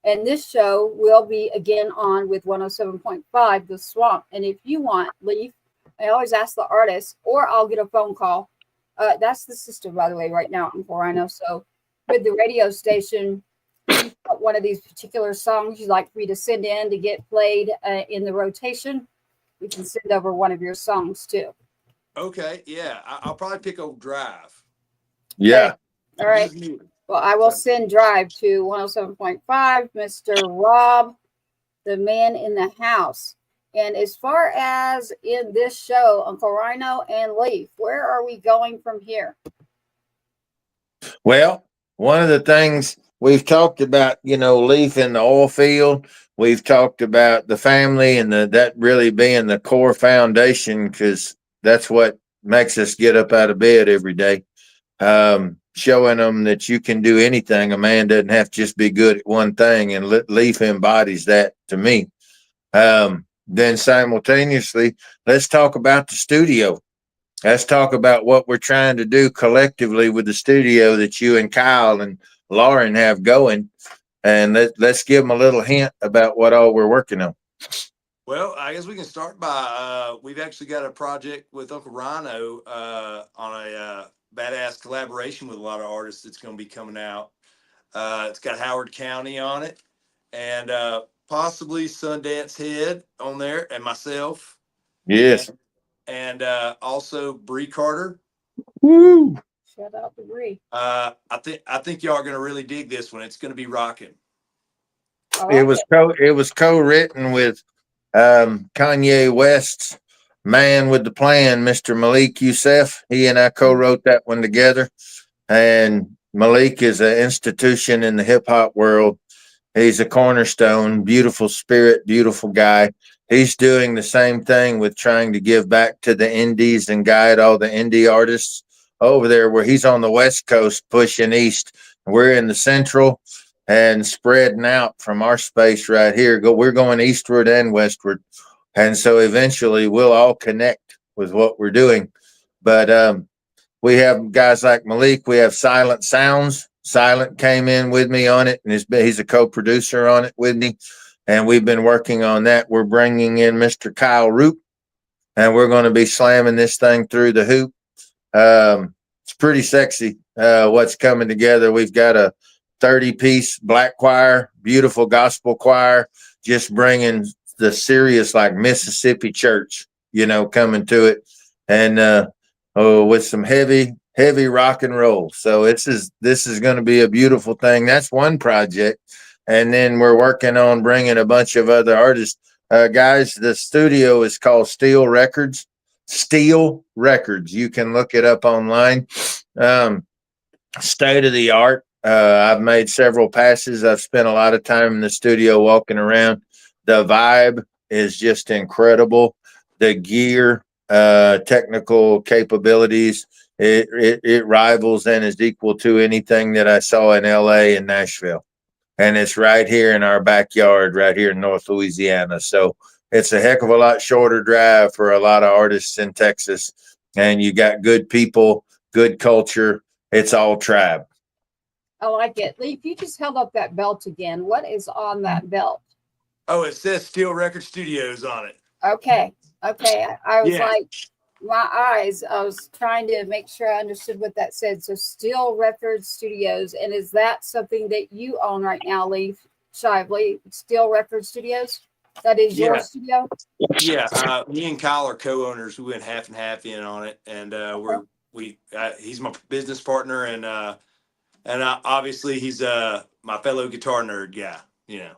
And this show will be again on with 107.5 The Swamp. And if you want, Leif, I always ask the artist, or I'll get a phone call. That's the system, by the way, right now in Rhino. So with the radio station, one of these particular songs you'd like for me to send in to get played in the rotation, we can send over one of your songs too. Okay, yeah, I'll probably pick a Drive. Yeah. Okay. All right. Well, I will send Drive to 107.5, Mr. Rob, the man in the house. And as far as in this show, Uncle Rhino and Leif, where are we going from here? Well, one of the things we've talked about, Leif in the oil field. We've talked about the family and that really being the core foundation, because that's what makes us get up out of bed every day. Showing them that you can do anything. A man doesn't have to just be good at one thing, and Leif embodies that to me. Then simultaneously, let's talk about the studio. Let's talk about what we're trying to do collectively with the studio that you and Kyle and Lauren have going. And let's give them a little hint about what all we're working on. Well, I guess we can start by, we've actually got a project with Uncle Rhino on a badass collaboration with a lot of artists that's going to be coming out. It's got Howard County on it, and possibly Sundance Head on there, and myself. Yes. And also Bree Carter. Woo. Shout out to Bree. I think y'all are going to really dig this one. It's going to be rocking. It was co-written with Kanye West's man with the plan, Mr. Malik Youssef. He and I co-wrote that one together. And Malik is an institution in the hip hop world. He's a cornerstone, beautiful spirit, beautiful guy. He's doing the same thing with trying to give back to the indies and guide all the indie artists over there, where he's on the West Coast pushing east. We're in the central and spreading out from our space right here. We're going eastward and westward. And so eventually we'll all connect with what we're doing. But we have guys like Malik. We have Silent Sounds. Silent came in with me on it, and he's a co-producer on it with me. And we've been working on that. We're bringing in Mr. Kyle Roop, and we're going to be slamming this thing through the hoop. It's pretty sexy what's coming together. We've got a 30-piece black choir, beautiful gospel choir, just bringing the serious like Mississippi church, coming to it, and with some heavy rock and roll. So this is going to be a beautiful thing. That's one project. And then we're working on bringing a bunch of other artists. Guys, the studio is called Steel Records. Steel Records. You can look it up online. State of the art. I've made several passes. I've spent a lot of time in the studio walking around. The vibe is just incredible. The gear, technical capabilities. It rivals and is equal to anything that I saw in LA and Nashville. And it's right here in our backyard, right here in North Louisiana. So it's a heck of a lot shorter drive for a lot of artists in Texas. And you got good people, good culture. It's all tribe. I like it. Leif, you just held up that belt again. What is on that belt? Oh, it says Steel Record Studios on it. Okay. I was Yeah. like, my eyes, I was trying to make sure I understood what that said. So Steel Record Studios. And is that something that you own right now, Leif Shively? Steel Record Studios? That is your studio? Yeah. Me and Kyle are co-owners. We went half and half in on it. And he's my business partner. And obviously he's my fellow guitar nerd guy, you know.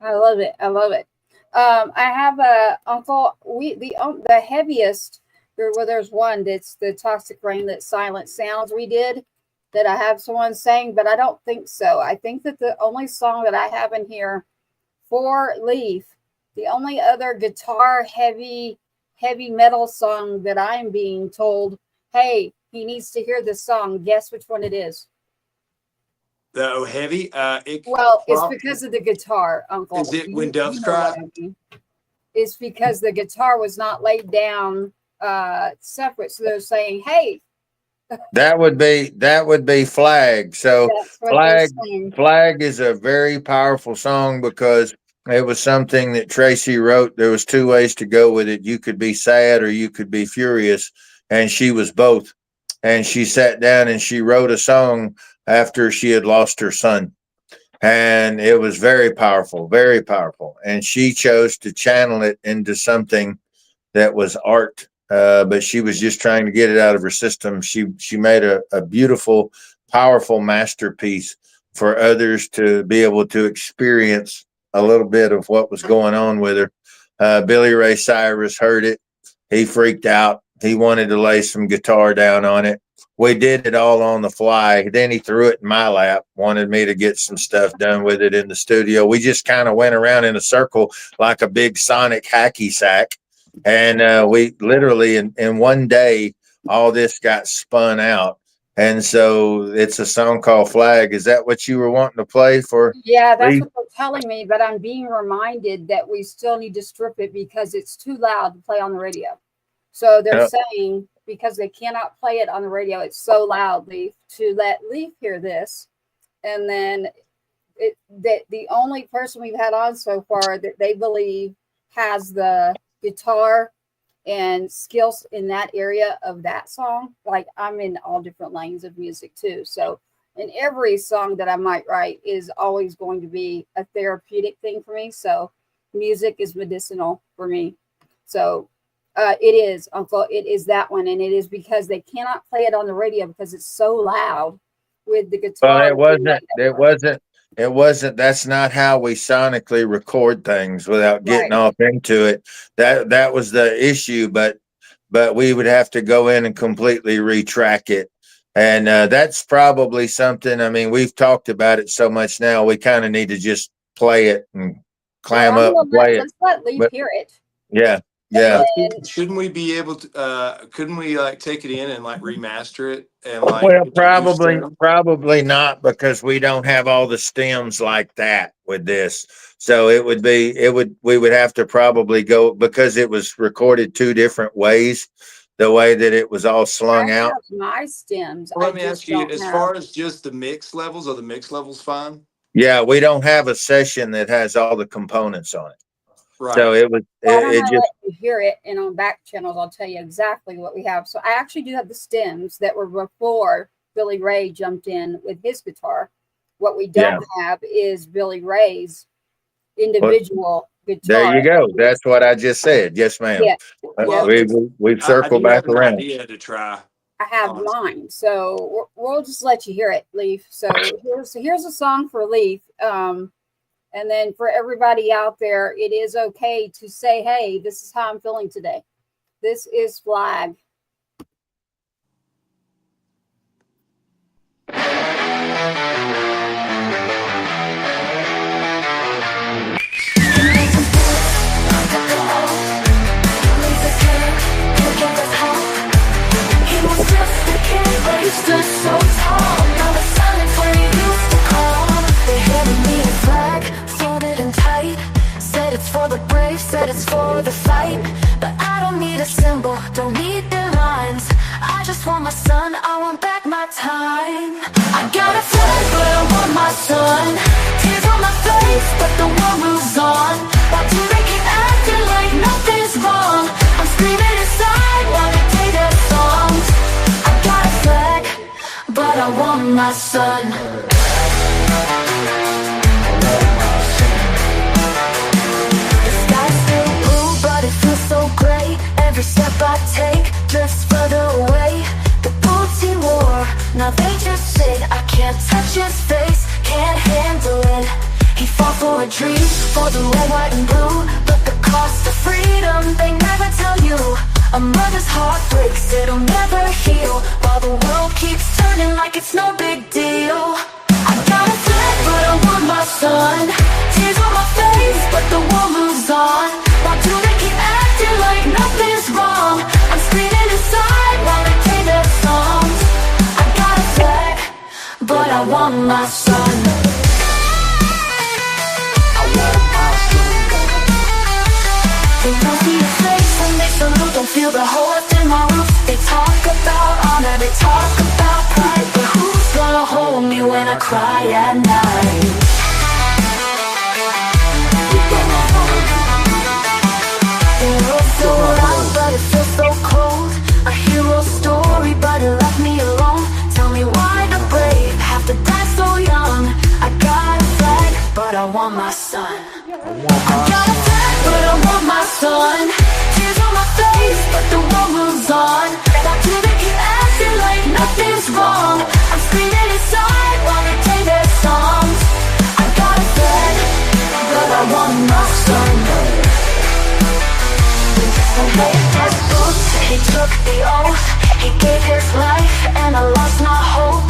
I love it. I have a uncle. The heaviest. There's one that's the Toxic Rain, that Silent Sounds we did, that I have someone saying, but I don't think so. I think that the only song that I have in here for Leif, the only other guitar heavy metal song that I'm being told, hey, he needs to hear this song. Guess which one it is? The heavy. It's because of the guitar, Uncle. Is it When Doves Cry? It's because the guitar was not laid down separate. So they're saying, hey. That would be Flag. So Flag is a very powerful song because it was something that Tracy wrote. There was two ways to go with it. You could be sad or you could be furious. And she was both. And she sat down and she wrote a song after she had lost her son. And it was very powerful, very powerful. And she chose to channel it into something that was art. But she was just trying to get it out of her system. She made a beautiful, powerful masterpiece for others to be able to experience a little bit of what was going on with her. Billy Ray Cyrus heard it. He freaked out. He wanted to lay some guitar down on it. We did it all on the fly. Then he threw it in my lap, wanted me to get some stuff done with it in the studio. We just kind of went around in a circle like a big sonic hacky sack. And we literally in one day, all this got spun out. And so it's a song called Flag. Is that what you were wanting to play for? Yeah, that's what they're telling me. But I'm being reminded that we still need to strip it because it's too loud to play on the radio. So they're saying because they cannot play it on the radio, it's so loud, Leif, to let Leif hear this. And then that the only person we've had on so far that they believe has the guitar and skills in that area of that song. Like, I'm in all different lanes of music too. So in every song that I might write is always going to be a therapeutic thing for me. So music is medicinal for me. So it is, Uncle. It is that one. And it is because they cannot play it on the radio because it's so loud with the guitar. Well, it wasn't. That's not how we sonically record things without getting off into it. That was the issue. But we would have to go in and completely retrack it. And that's probably something. I mean, we've talked about it so much now. We kind of need to just play it and climb up and play it. Let's let Leif hear it. Yeah. Yeah. Shouldn't we be able to couldn't we like take it in and like remaster it and like probably not, because we don't have all the stems like that with this. So we would have to probably go, because it was recorded two different ways, the way that it was all slung out. My stems. Well, let me ask you, as far as just the mix levels, are the mix levels fine? Yeah, we don't have a session that has all the components on it. Right. So it was. Let you hear it, and on back channels, I'll tell you exactly what we have. So I actually do have the stems that were before Billy Ray jumped in with his guitar. What we don't have is Billy Ray's individual guitar. There you go. That's what I just said. Yes, ma'am. Yeah. We've circled back around. Idea to try. I have mine, so we'll just let you hear it, Leif. So here's a song for Leif. And then for everybody out there, it is okay to say, hey, this is how I'm feeling today. This is Flag. for the fight, but I don't need a symbol, don't need the lines. I just want my son, I want back my time. I got a flag, but I want my son. Tears on my face, but the war moves on. Why do they keep acting like nothing's wrong? I'm screaming inside while they play their songs. I got a flag, but I want my son. The sky's still blue, but it feels so gray. Every step I take drifts further away. The boots he wore, now they just sit. I can't touch his face, can't handle it. He fought for a dream, for the red, white, and blue. But the cost of freedom, they never tell you. A mother's heart breaks, it'll never heal. While the world keeps turning like it's no big deal. I got a flag, but I want my son. Tears on my face, but the war moves on. Why do they keep acting like nothing's wrong? I'm screaming inside while they play their songs. I got a flag, but I want my son. I want my son. They don't see your face when they salute, don't feel the hole in my roof. They talk about honor, they talk about pride, but who's gonna hold me when I cry at night? The world's so loud, but it feels so cold. A hero story, but it left me alone. Tell me why the brave have to die so young. I got a flag, but I want my son. I got a flag, but I want my son. Tears on my face, but the war moves on. Why do they keep acting like nothing's wrong? I'm screaming inside while they play their songs. I got a flag, but I want my son. He took the oath, he gave his life, and I lost my hope.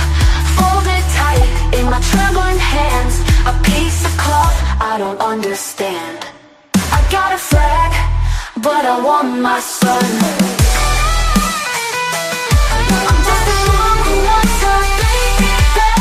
Folded tight in my trembling hands, a piece of cloth I don't understand. I got a flag, but I want my son. I'm just a mom who wants her baby back.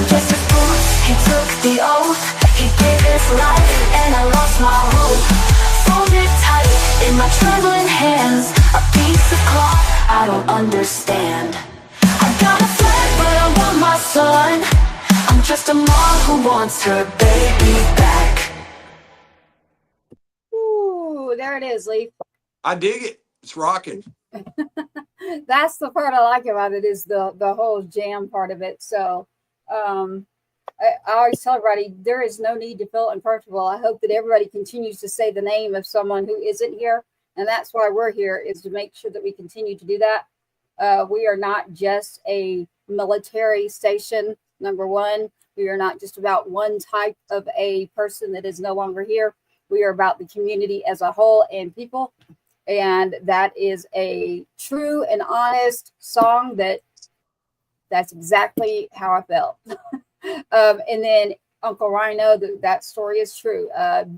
Just his boots, he took the oath, he gave his life, and I lost my hope. Folded tight in my trembling hands, a piece of cloth I don't understand. I got a flag, but I want my son. I'm just a mom who wants her baby back. Ooh, there it is, Leif. I dig it. It's rocking. That's the part I like about it, is the whole jam part of it. So I always tell everybody there is no need to feel uncomfortable. I hope that everybody continues to say the name of someone who isn't here, and that's why we're here, is to make sure that we continue to do that. We are not just a military station, number one. We are not just about one type of a person that is no longer here. We are about the community as a whole and people. And that is a true and honest song that's exactly how I felt. And then Uncle Rhino, that story is true.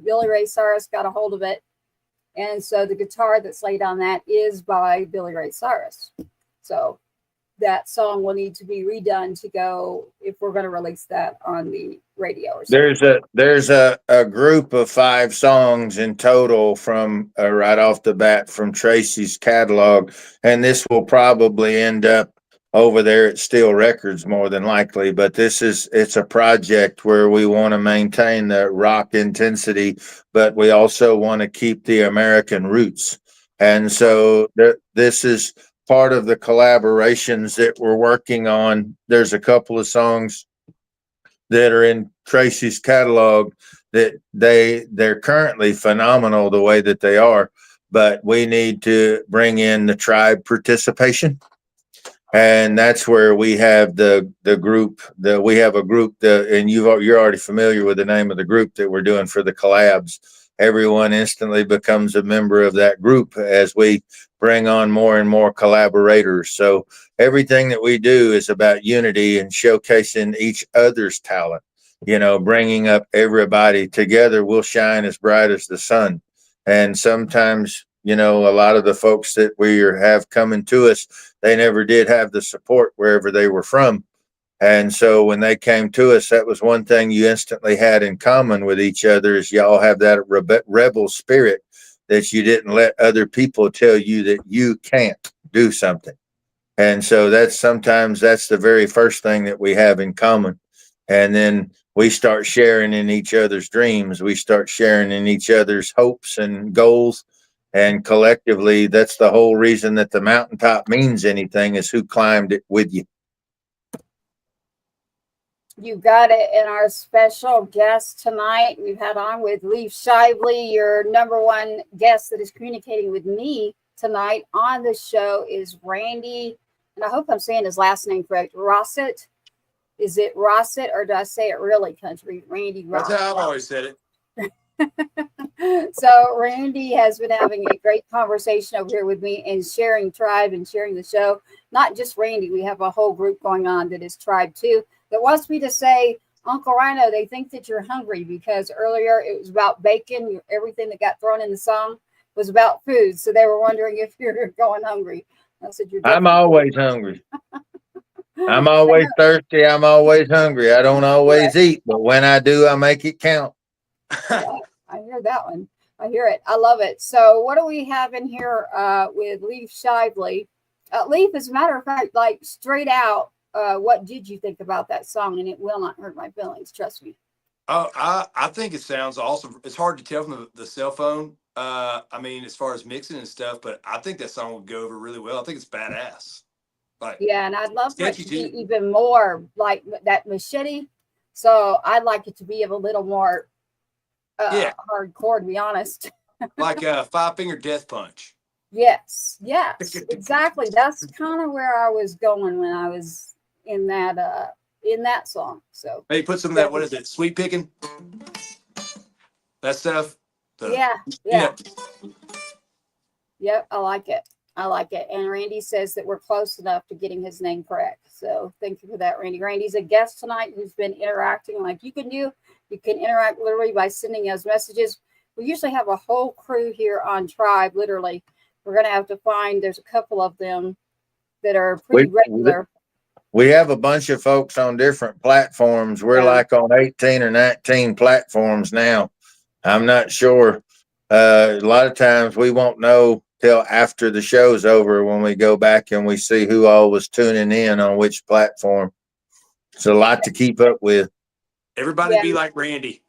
Billy Ray Cyrus got a hold of it. And so the guitar that's laid on that is by Billy Ray Cyrus. So that song will need to be redone to go, if we're going to release that on the radio or something. There's a group of 5 songs in total from right off the bat from Tracy's catalog, and this will probably end up over there at Steel Records more than likely. But it's a project where we want to maintain the rock intensity, but we also want to keep the American roots. And so this is part of the collaborations that we're working on. There's a couple of songs that are in Tracy's catalog that they're currently phenomenal the way that they are, but we need to bring in the tribe participation. And that's where we have the group that we have a group that, and you're already familiar with the name of the group that we're doing for the collabs. Everyone instantly becomes a member of that group as we bring on more and more collaborators. So everything that we do is about unity and showcasing each other's talent, bringing up everybody together. We'll shine as bright as the sun. And sometimes, you know, a lot of the folks that have coming to us, they never did have the support wherever they were from. And so when they came to us, that was one thing you instantly had in common with each other, is y'all have that rebel spirit, that you didn't let other people tell you that you can't do something. And so sometimes that's the very first thing that we have in common. And then we start sharing in each other's dreams. We start sharing in each other's hopes and goals. And collectively, that's the whole reason that the mountaintop means anything, is who climbed it with you. You got it. And our special guest tonight, we've had on with Leif Shively, your number one guest that is communicating with me tonight on the show is Randy. And I hope I'm saying his last name correct. Rossett. Is it Rossett, or do I say it really country? Randy Rossett. That's how I've always said it. So Randy has been having a great conversation over here with me and sharing Tribe and sharing the show. Not just Randy. We have a whole group going on that is Tribe too, that wants me to say, Uncle Rhino, they think that you're hungry, because earlier it was about bacon. Everything that got thrown in the song was about food. So they were wondering if you're going hungry. I said, I'm always hungry. I'm always thirsty. I'm always hungry. I don't always eat, but when I do, I make it count. Yeah, I hear that one. I hear it. I love it. So what do we have in here with Leif Shively? Leif, as a matter of fact, like straight out, what did you think about that song? And it will not hurt my feelings. Trust me. Oh, I think it sounds awesome. It's hard to tell from the cell phone. I mean, as far as mixing and stuff, but I think that song would go over really well. I think it's badass. Like, yeah, and I'd love for it to be even more like that machete. So I'd like it to be a little more hardcore, to be honest. Like a five-finger death punch. Yes, exactly. That's kind of where I was going when I was in that song. So maybe put some of that, what is it, sweet picking? That stuff. Yeah. Yep, I like it. And Randy says that we're close enough to getting his name correct. So thank you for that, Randy. Randy's a guest tonight who's been interacting like you can do. You can interact literally by sending us messages. We usually have a whole crew here on Tribe, literally. We're going to have to find, there's a couple of them that are pretty regular. We have a bunch of folks on different platforms. We're like on 18 or 19 platforms now. I'm not sure. A lot of times we won't know till after the show's over, when we go back and we see who all was tuning in on which platform. It's a lot to keep up with. Everybody be like Randy.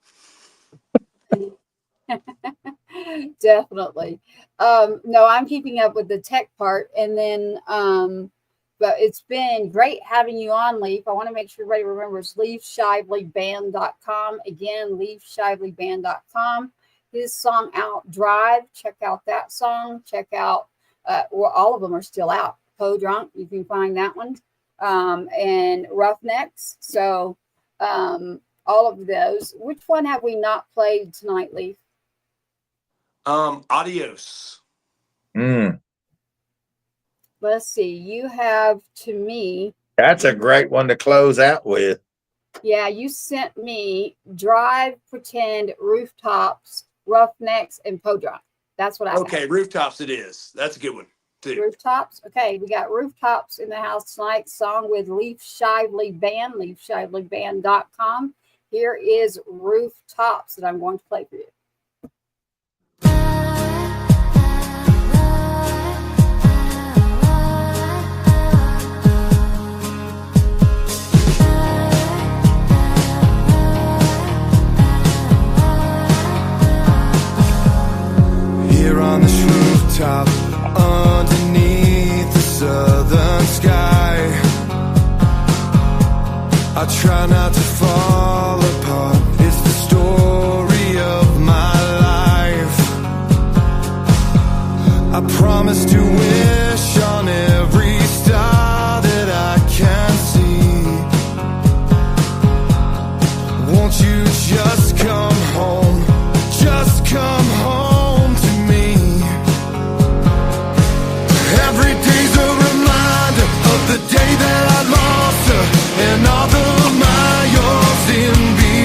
Definitely. No, I'm keeping up with the tech part, and then but it's been great having you on, Leif. I want to make sure everybody remembers LeifShivelyBand.com. Again, LeifShivelyBand.com. His song out, Drive. Check out that song. Check out all of them are still out. Po Drunk, you can find that one. And Roughnecks. So all of those. Which one have we not played tonight, Leif? Adios. Let's see. You have, to me. That's a great one to close out with. Yeah, you sent me Drive, Pretend, Rooftops, Roughnecks, and Po Drunk. That's what I have. Rooftops it is. That's a good one, too. Rooftops. Okay, we got Rooftops in the house tonight. Song with Leif Shively Band, LeifShivelyBand.com. Here is Rooftops that I'm going to play for you. Here on this rooftop, underneath the southern sky, I try not to fall apart. It's the story of my life. I promise to wish on every star that I can see. Won't you just come home? Just come home to me. Every day's a reminder of the day that I lost her, and all the miles in between.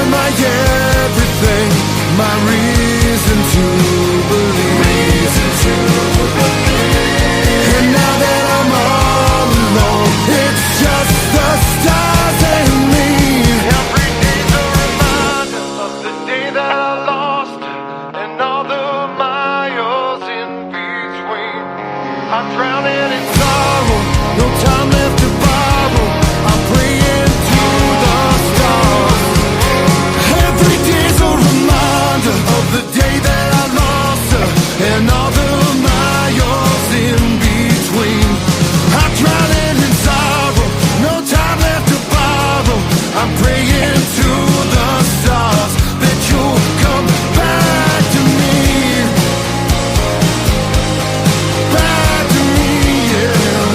You're my everything, my reason to believe. And now that I'm all alone, it's just the stars and me. Every day's a reminder of the day that I lost and all the miles in between. I'm drowning in sorrow, no time left to borrow. I'm praying to the stars. Every day's a reminder of the day that I lost her and all the miles in between. I'm drowning in sorrow, no time left to borrow. I'm praying to the stars that you'll come back to me. Back to me, yeah.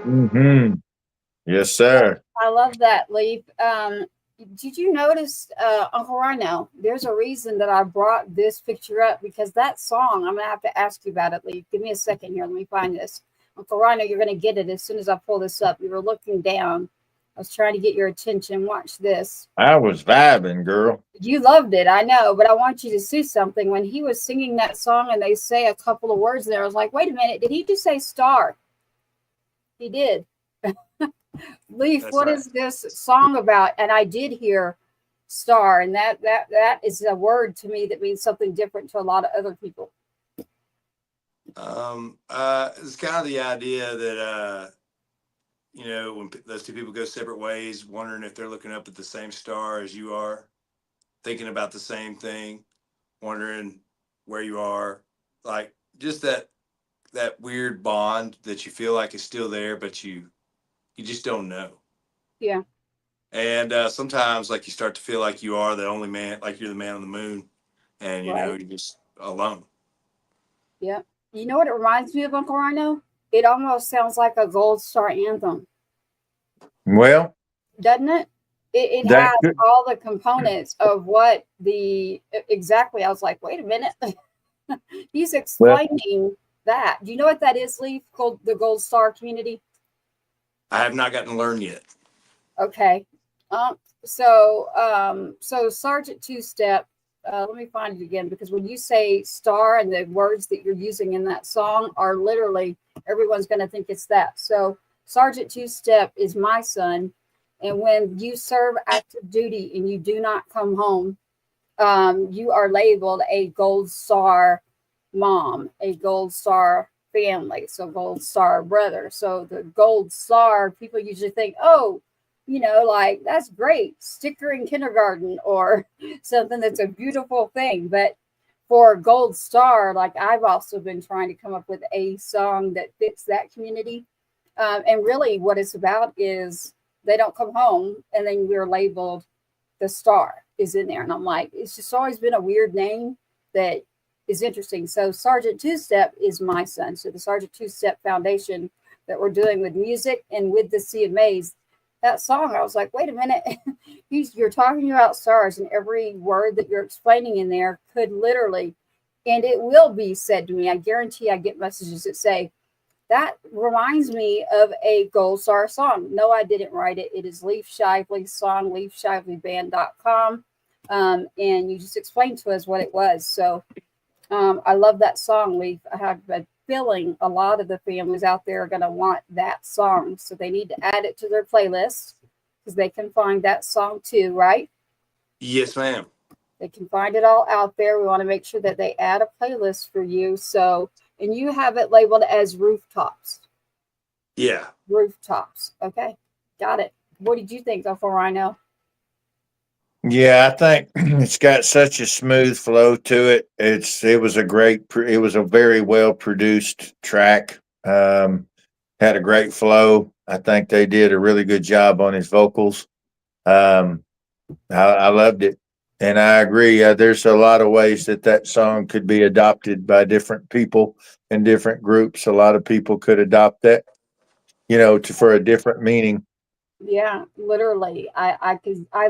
Mm-hmm. Yes, sir. I love that, Leif. Did you notice, Uncle Rhino? There's a reason that I brought this picture up because that song. I'm gonna have to ask you about it, Leif. Give me a second here. Let me find this. Uncle Rhino, you're gonna get it as soon as I pull this up. You were looking down. I was trying to get your attention. Watch this. I was vibing, girl. You loved it, I know, but I want you to see something. When he was singing that song and they say a couple of words there, I was like, wait a minute, did he just say star? He did. Leif, That's what right. is this song about? And I did hear star, and that is a word to me that means something different to a lot of other people. It's kind of the idea that you know, when those two people go separate ways, wondering if they're looking up at the same star as you are, thinking about the same thing, wondering where you are, like just that weird bond that you feel like is still there, but you just don't know. Yeah. And sometimes, like, you start to feel like you are the only man, like you're the man on the moon, and you know Right. you're just alone. Yeah. You know what it reminds me of, Uncle Rhino? It almost sounds like a Gold Star anthem, Well, doesn't it? It that has could, all the components of what exactly. I was like, wait a minute. He's well, explaining that. Do you know what that is, Leif? The Gold Star community? I have not gotten to learn yet. Okay. So Sergeant Two Step, let me find it again, because when you say star and the words that you're using in that song are literally, everyone's going to think it's that. So Sergeant Two Step is my son. And when you serve active duty and you do not come home, you are labeled a Gold Star mom, a Gold Star family, so Gold Star brother. So the Gold Star, people usually think, oh, you know, like that's great, sticker in kindergarten or something that's a beautiful thing. But for Gold Star, like I've also been trying to come up with a song that fits that community. And really what it's about is they don't come home and then we're labeled the star is in there. And I'm like, it's just always been a weird name that is interesting. So Sergeant Two Step is my son. So the Sergeant Two Step Foundation that we're doing with music and with the CMAs, that song, I was like, wait a minute, you're talking about stars, and every word that you're explaining in there could literally, and it will be said to me. I guarantee I get messages that say, that reminds me of a Gold Star song. No, I didn't write it. It is Leif Shively's song, LeifShivelyBand.com. And you just explained to us what it was. So I love that song, Leif. I have a feeling a lot of the families out there are going to want that song. So they need to add it to their playlist because they can find that song too, right? Yes, ma'am. They can find it all out there. We want to make sure that they add a playlist for you. So, and you have it labeled as Rooftops. Yeah. Rooftops. Okay. Got it. What did you think, Uncle Rhino? yeah, I think it's got such a smooth flow to it. It was a very well produced track. Had a great flow. I think they did a really good job on his vocals. I loved it. And I agree. There's a lot of ways that song could be adopted by different people and different groups. A lot of people could adopt that, for a different meaning. Yeah, literally. I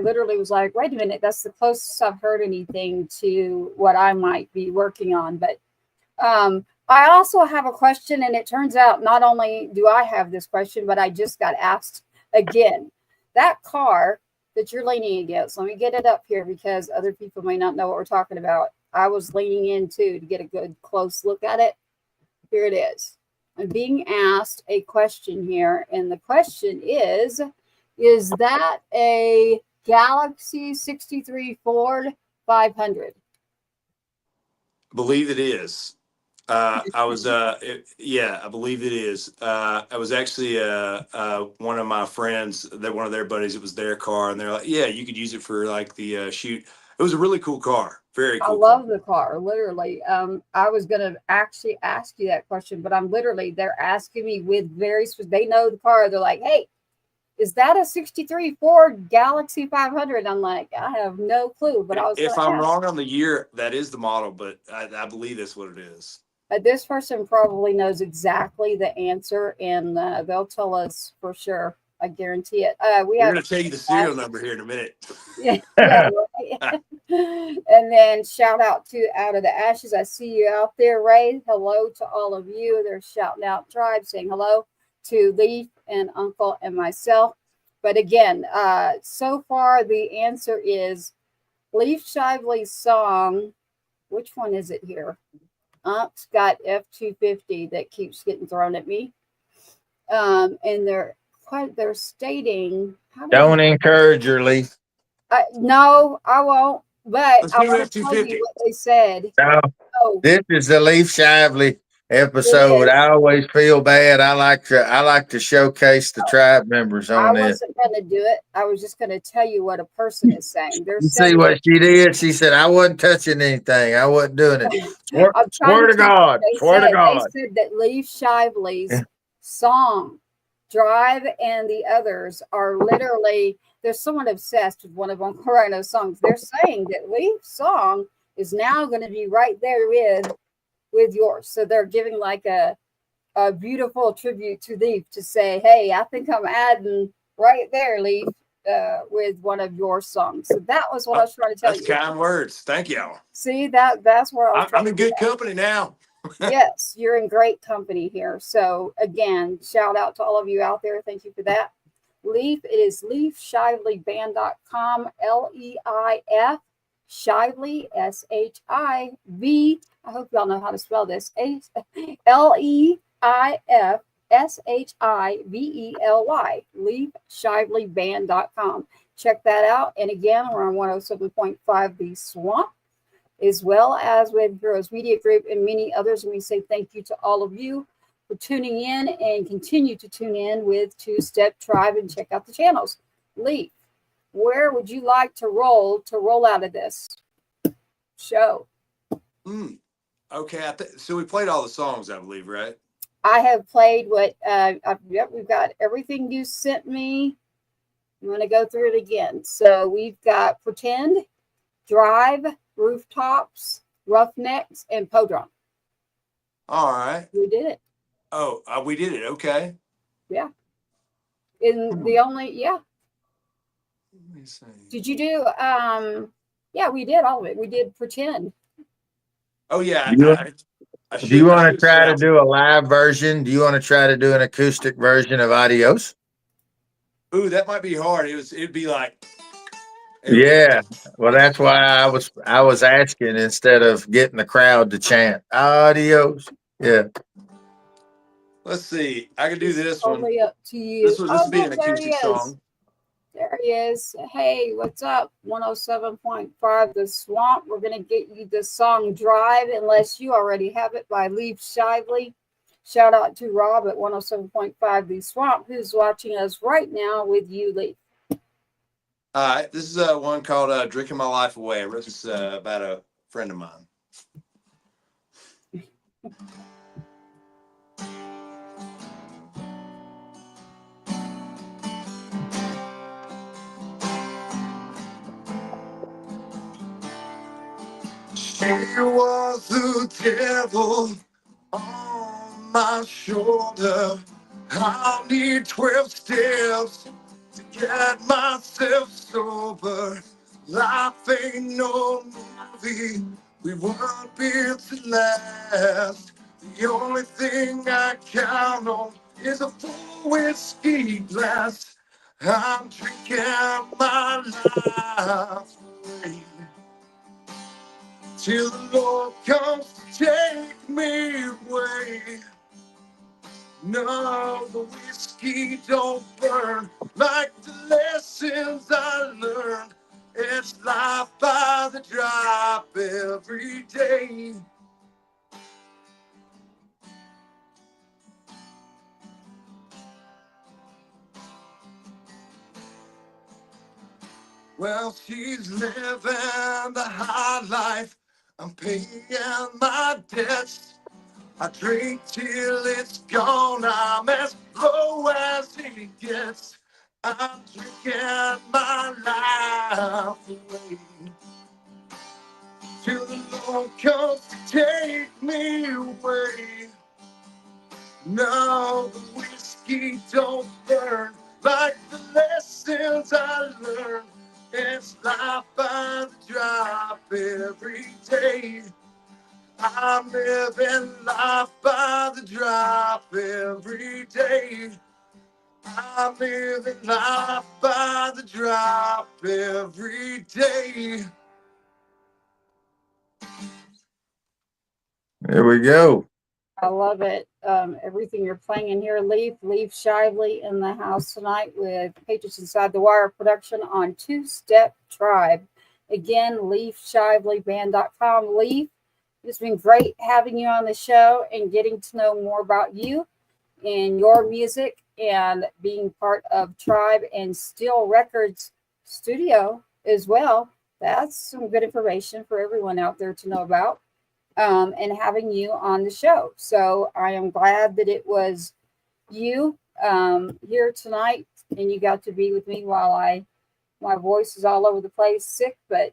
literally was like, wait a minute, that's the closest I've heard anything to what I might be working on. But I also have a question, and it turns out not only do I have this question, but I just got asked again. That car that you're leaning against, let me get it up here because other people may not know what we're talking about. I was leaning in too to get a good close look at it. Here it is. I'm being asked a question here, and the question is that a Galaxy 63 Ford 500? I believe it is. Yeah, I believe it is. I was actually one of my friends, that one of their buddies, it was their car, and they're like, yeah, you could use it for like the shoot. It was a really cool car. Very I cool love car. the car, literally. I was going to actually ask you that question, but they're asking me with they know the car. They're like, hey, is that a 63 Ford Galaxy 500? I'm like, I have no clue, but I was going If to I'm ask. wrong on the year, that is the model, but I believe that's what it is. This person probably knows exactly the answer, and they'll tell us for sure. I guarantee it. We're going to tell you the serial number here in a minute. Yeah, yeah, right. And then shout out to Out of the Ashes. I see you out there, Ray. Hello to all of you. They're shouting out Tribe, saying hello to Leif and Uncle and myself. But again, so far the answer is Leif Shively's song. Which one is it here? Ump's got F-250 that keeps getting thrown at me. And they're stating. Don't encourage her, Leaf. No, I won't. But Let's I do want to tell you F-250. what they said. No, Oh, this is the Leaf Shively episode. it is. I always feel bad. I like to showcase the tribe members I on this. wasn't going to do it. I was just going to tell you what a person is saying. They're You see saying what she did? She said, I wasn't touching anything. I wasn't doing it. I'm trying Swear to to tell you what God. they Swear to said. They God. said that Leif Shively's song, Drive, and the others are literally, they're somewhat obsessed with one of Uncle Rhino's songs. They're saying that Leif's song is now going to be right there with yours. So they're giving like a beautiful tribute to Leif to say, hey, I think I'm adding right there, Leif, with one of your songs. So that was what I was trying to tell That's you. kind words. Thank y'all. See, that's where I was trying I'm in to good company now. Yes, you're in great company here. So again, shout out to all of you out there. Thank you for that. Leif, it is leifshivlyband.com, Leif Shively, SHIV. I hope y'all know how to spell this. LEIF SHIVELY, leifshivlyband.com. Check that out. And again, we're on 107.5 The Swamp, as well as with Heroes Media Group and many others. And we say thank you to all of you for tuning in and continue to tune in with Two Step Tribe and check out the channels. Leif, where would you like to roll out of this show? Okay, so we played all the songs, I believe, right? I have played what we've got everything you sent me. I'm going to go through it again. So we've got Pretend, Drive, Rooftops, Roughnecks, and Podron. All right. We did it. Oh, we did it. Okay. Yeah. In the only, yeah. Let me see. Did you do, yeah, we did all of it. We did Pretend. Oh, yeah. Do you want to try to do a live version? Do you want to try to do an acoustic version of Adios? Ooh, that might be hard. It'd be like. Yeah. Well, that's why I was asking instead of getting the crowd to chant Adios. Yeah. Let's see. I can do this one. Totally up to you. This would be an acoustic song. There he is. Hey, what's up? 107.5 The Swamp. We're going to get you the song Drive, unless you already have it, by Leif Shively. Shout out to Rob at 107.5 The Swamp, who's watching us right now with you, Leif. All right. This is one called Drinking My Life Away. I wrote this about a friend of mine. She was the devil on my shoulder. I'll need 12 steps to get myself sober. Life ain't no movie, we weren't built to last. The only thing I count on is a full whiskey glass. I'm drinking my life away till the Lord comes to take me away. No, the whiskey don't burn like the lessons I learned. It's life by the drop every day. Well, she's living the high life. I'm paying my debts. I drink till it's gone. I'm as low as it gets. I'm drinking my life away till the Lord comes to take me away. No, the whiskey don't burn like the lessons I learned. It's life by the drop every day. I'm living life by the drop every day. I'm living life by the drop every day. There we go. I love it. Everything you're playing in here, Leif Shively in the house tonight with Patriots Inside the Wire production on Two Step Tribe. Again, LeifShivelyBand.com. Leif, it's been great having you on the show and getting to know more about you and your music and being part of Tribe and Steel Records Studio as well. That's some good information for everyone out there to know about. And having you on the show. So I am glad that it was you here tonight and you got to be with me while my voice is all over the place sick, but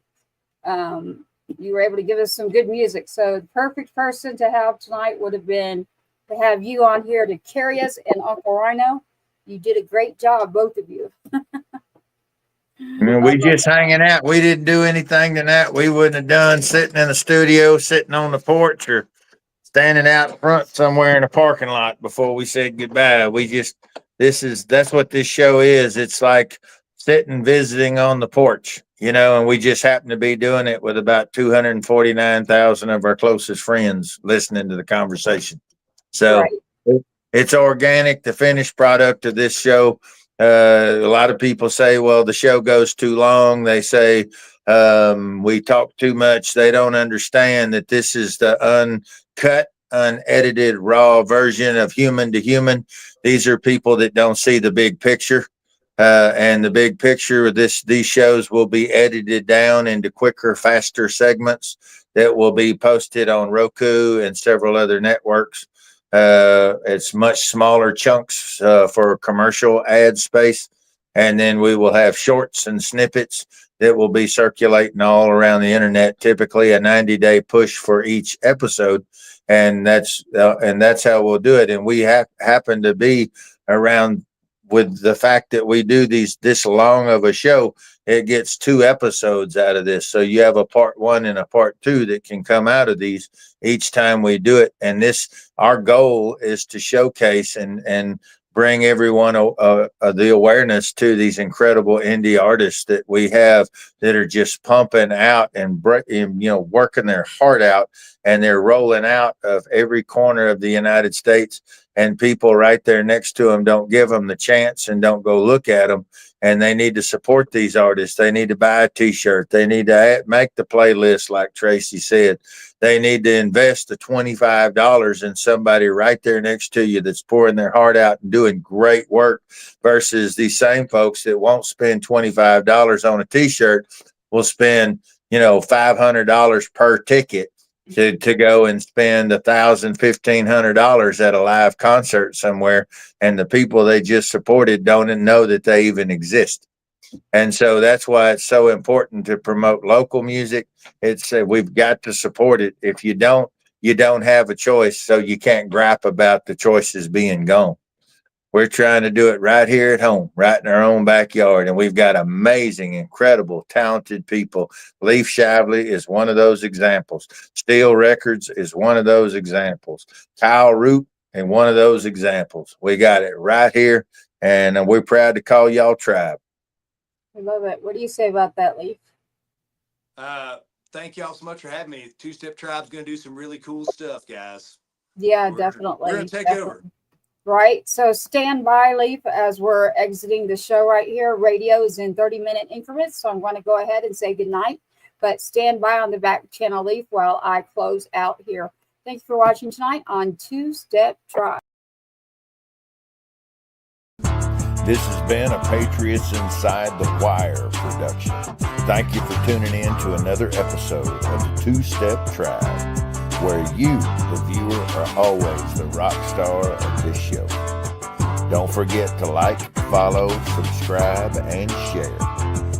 you were able to give us some good music. So the perfect person to have tonight would have been to have you on here to carry us, and Uncle Rhino. You did a great job, both of you. We just hanging out. We didn't do anything tonight we wouldn't have done sitting in the studio, sitting on the porch, or standing out front somewhere in a parking lot before we said goodbye. That's what this show is. It's like sitting visiting on the porch, and we just happen to be doing it with about 249,000 of our closest friends listening to the conversation. So right. It's organic, the finished product of this show. A lot of people say, well, the show goes too long. They say we talk too much. They don't understand that this is the uncut, unedited, raw version of human to human. These are people that don't see the big picture. And the big picture of these shows will be edited down into quicker, faster segments that will be posted on Roku and several other networks. It's much smaller chunks for commercial ad space. And then we will have shorts and snippets that will be circulating all around the internet, typically a 90-day push for each episode. And that's how we'll do it. And we happen to be around with the fact that we do this long of a show. It gets 2 episodes out of this. So you have a part 1 and a part 2 that can come out of these each time we do it. And our goal is to showcase and bring everyone the awareness to these incredible indie artists that we have that are just pumping out and working their heart out, and they're rolling out of every corner of the United States. And people right there next to them don't give them the chance and don't go look at them. And they need to support these artists. They need to buy a T-shirt. They need to make the playlist, like Tracy said. They need to invest the $25 in somebody right there next to you that's pouring their heart out and doing great work, versus these same folks that won't spend $25 on a T-shirt, will spend, $500 per ticket to go and spend $1,000, $1,500 at a live concert somewhere, and the people they just supported don't know that they even exist. And so that's why it's so important to promote local music. It's we've got to support it. If you don't have a choice. So you can't gripe about the choices being gone. We're trying to do it right here at home, right in our own backyard. And we've got amazing, incredible, talented people. Leif Shively is one of those examples. Steel Records is one of those examples. Kyle Root and one of those examples. We got it right here. And we're proud to call y'all tribe. I love it. What do you say about that, Leif? Thank y'all so much for having me. Two Step Tribe's going to do some really cool stuff, guys. Yeah, We're definitely. going to take over. Right. So stand by, Leif, as we're exiting the show right here. Radio is in 30-minute increments, so I'm going to go ahead and say goodnight. But stand by on the back channel, Leif, while I close out here. Thanks for watching tonight on Two Step Tribe. This has been a Patriots Inside the Wire production. Thank you for tuning in to another episode of the Two Step Tribe, where you, the viewer, are always the rock star of this show. Don't forget to like, follow, subscribe, and share.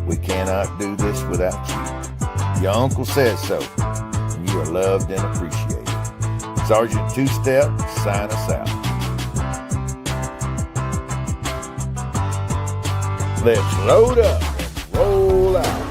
We cannot do this without you. Your uncle says so, and you are loved and appreciated. Sergeant Two Step, sign us out. Let's load up and roll out.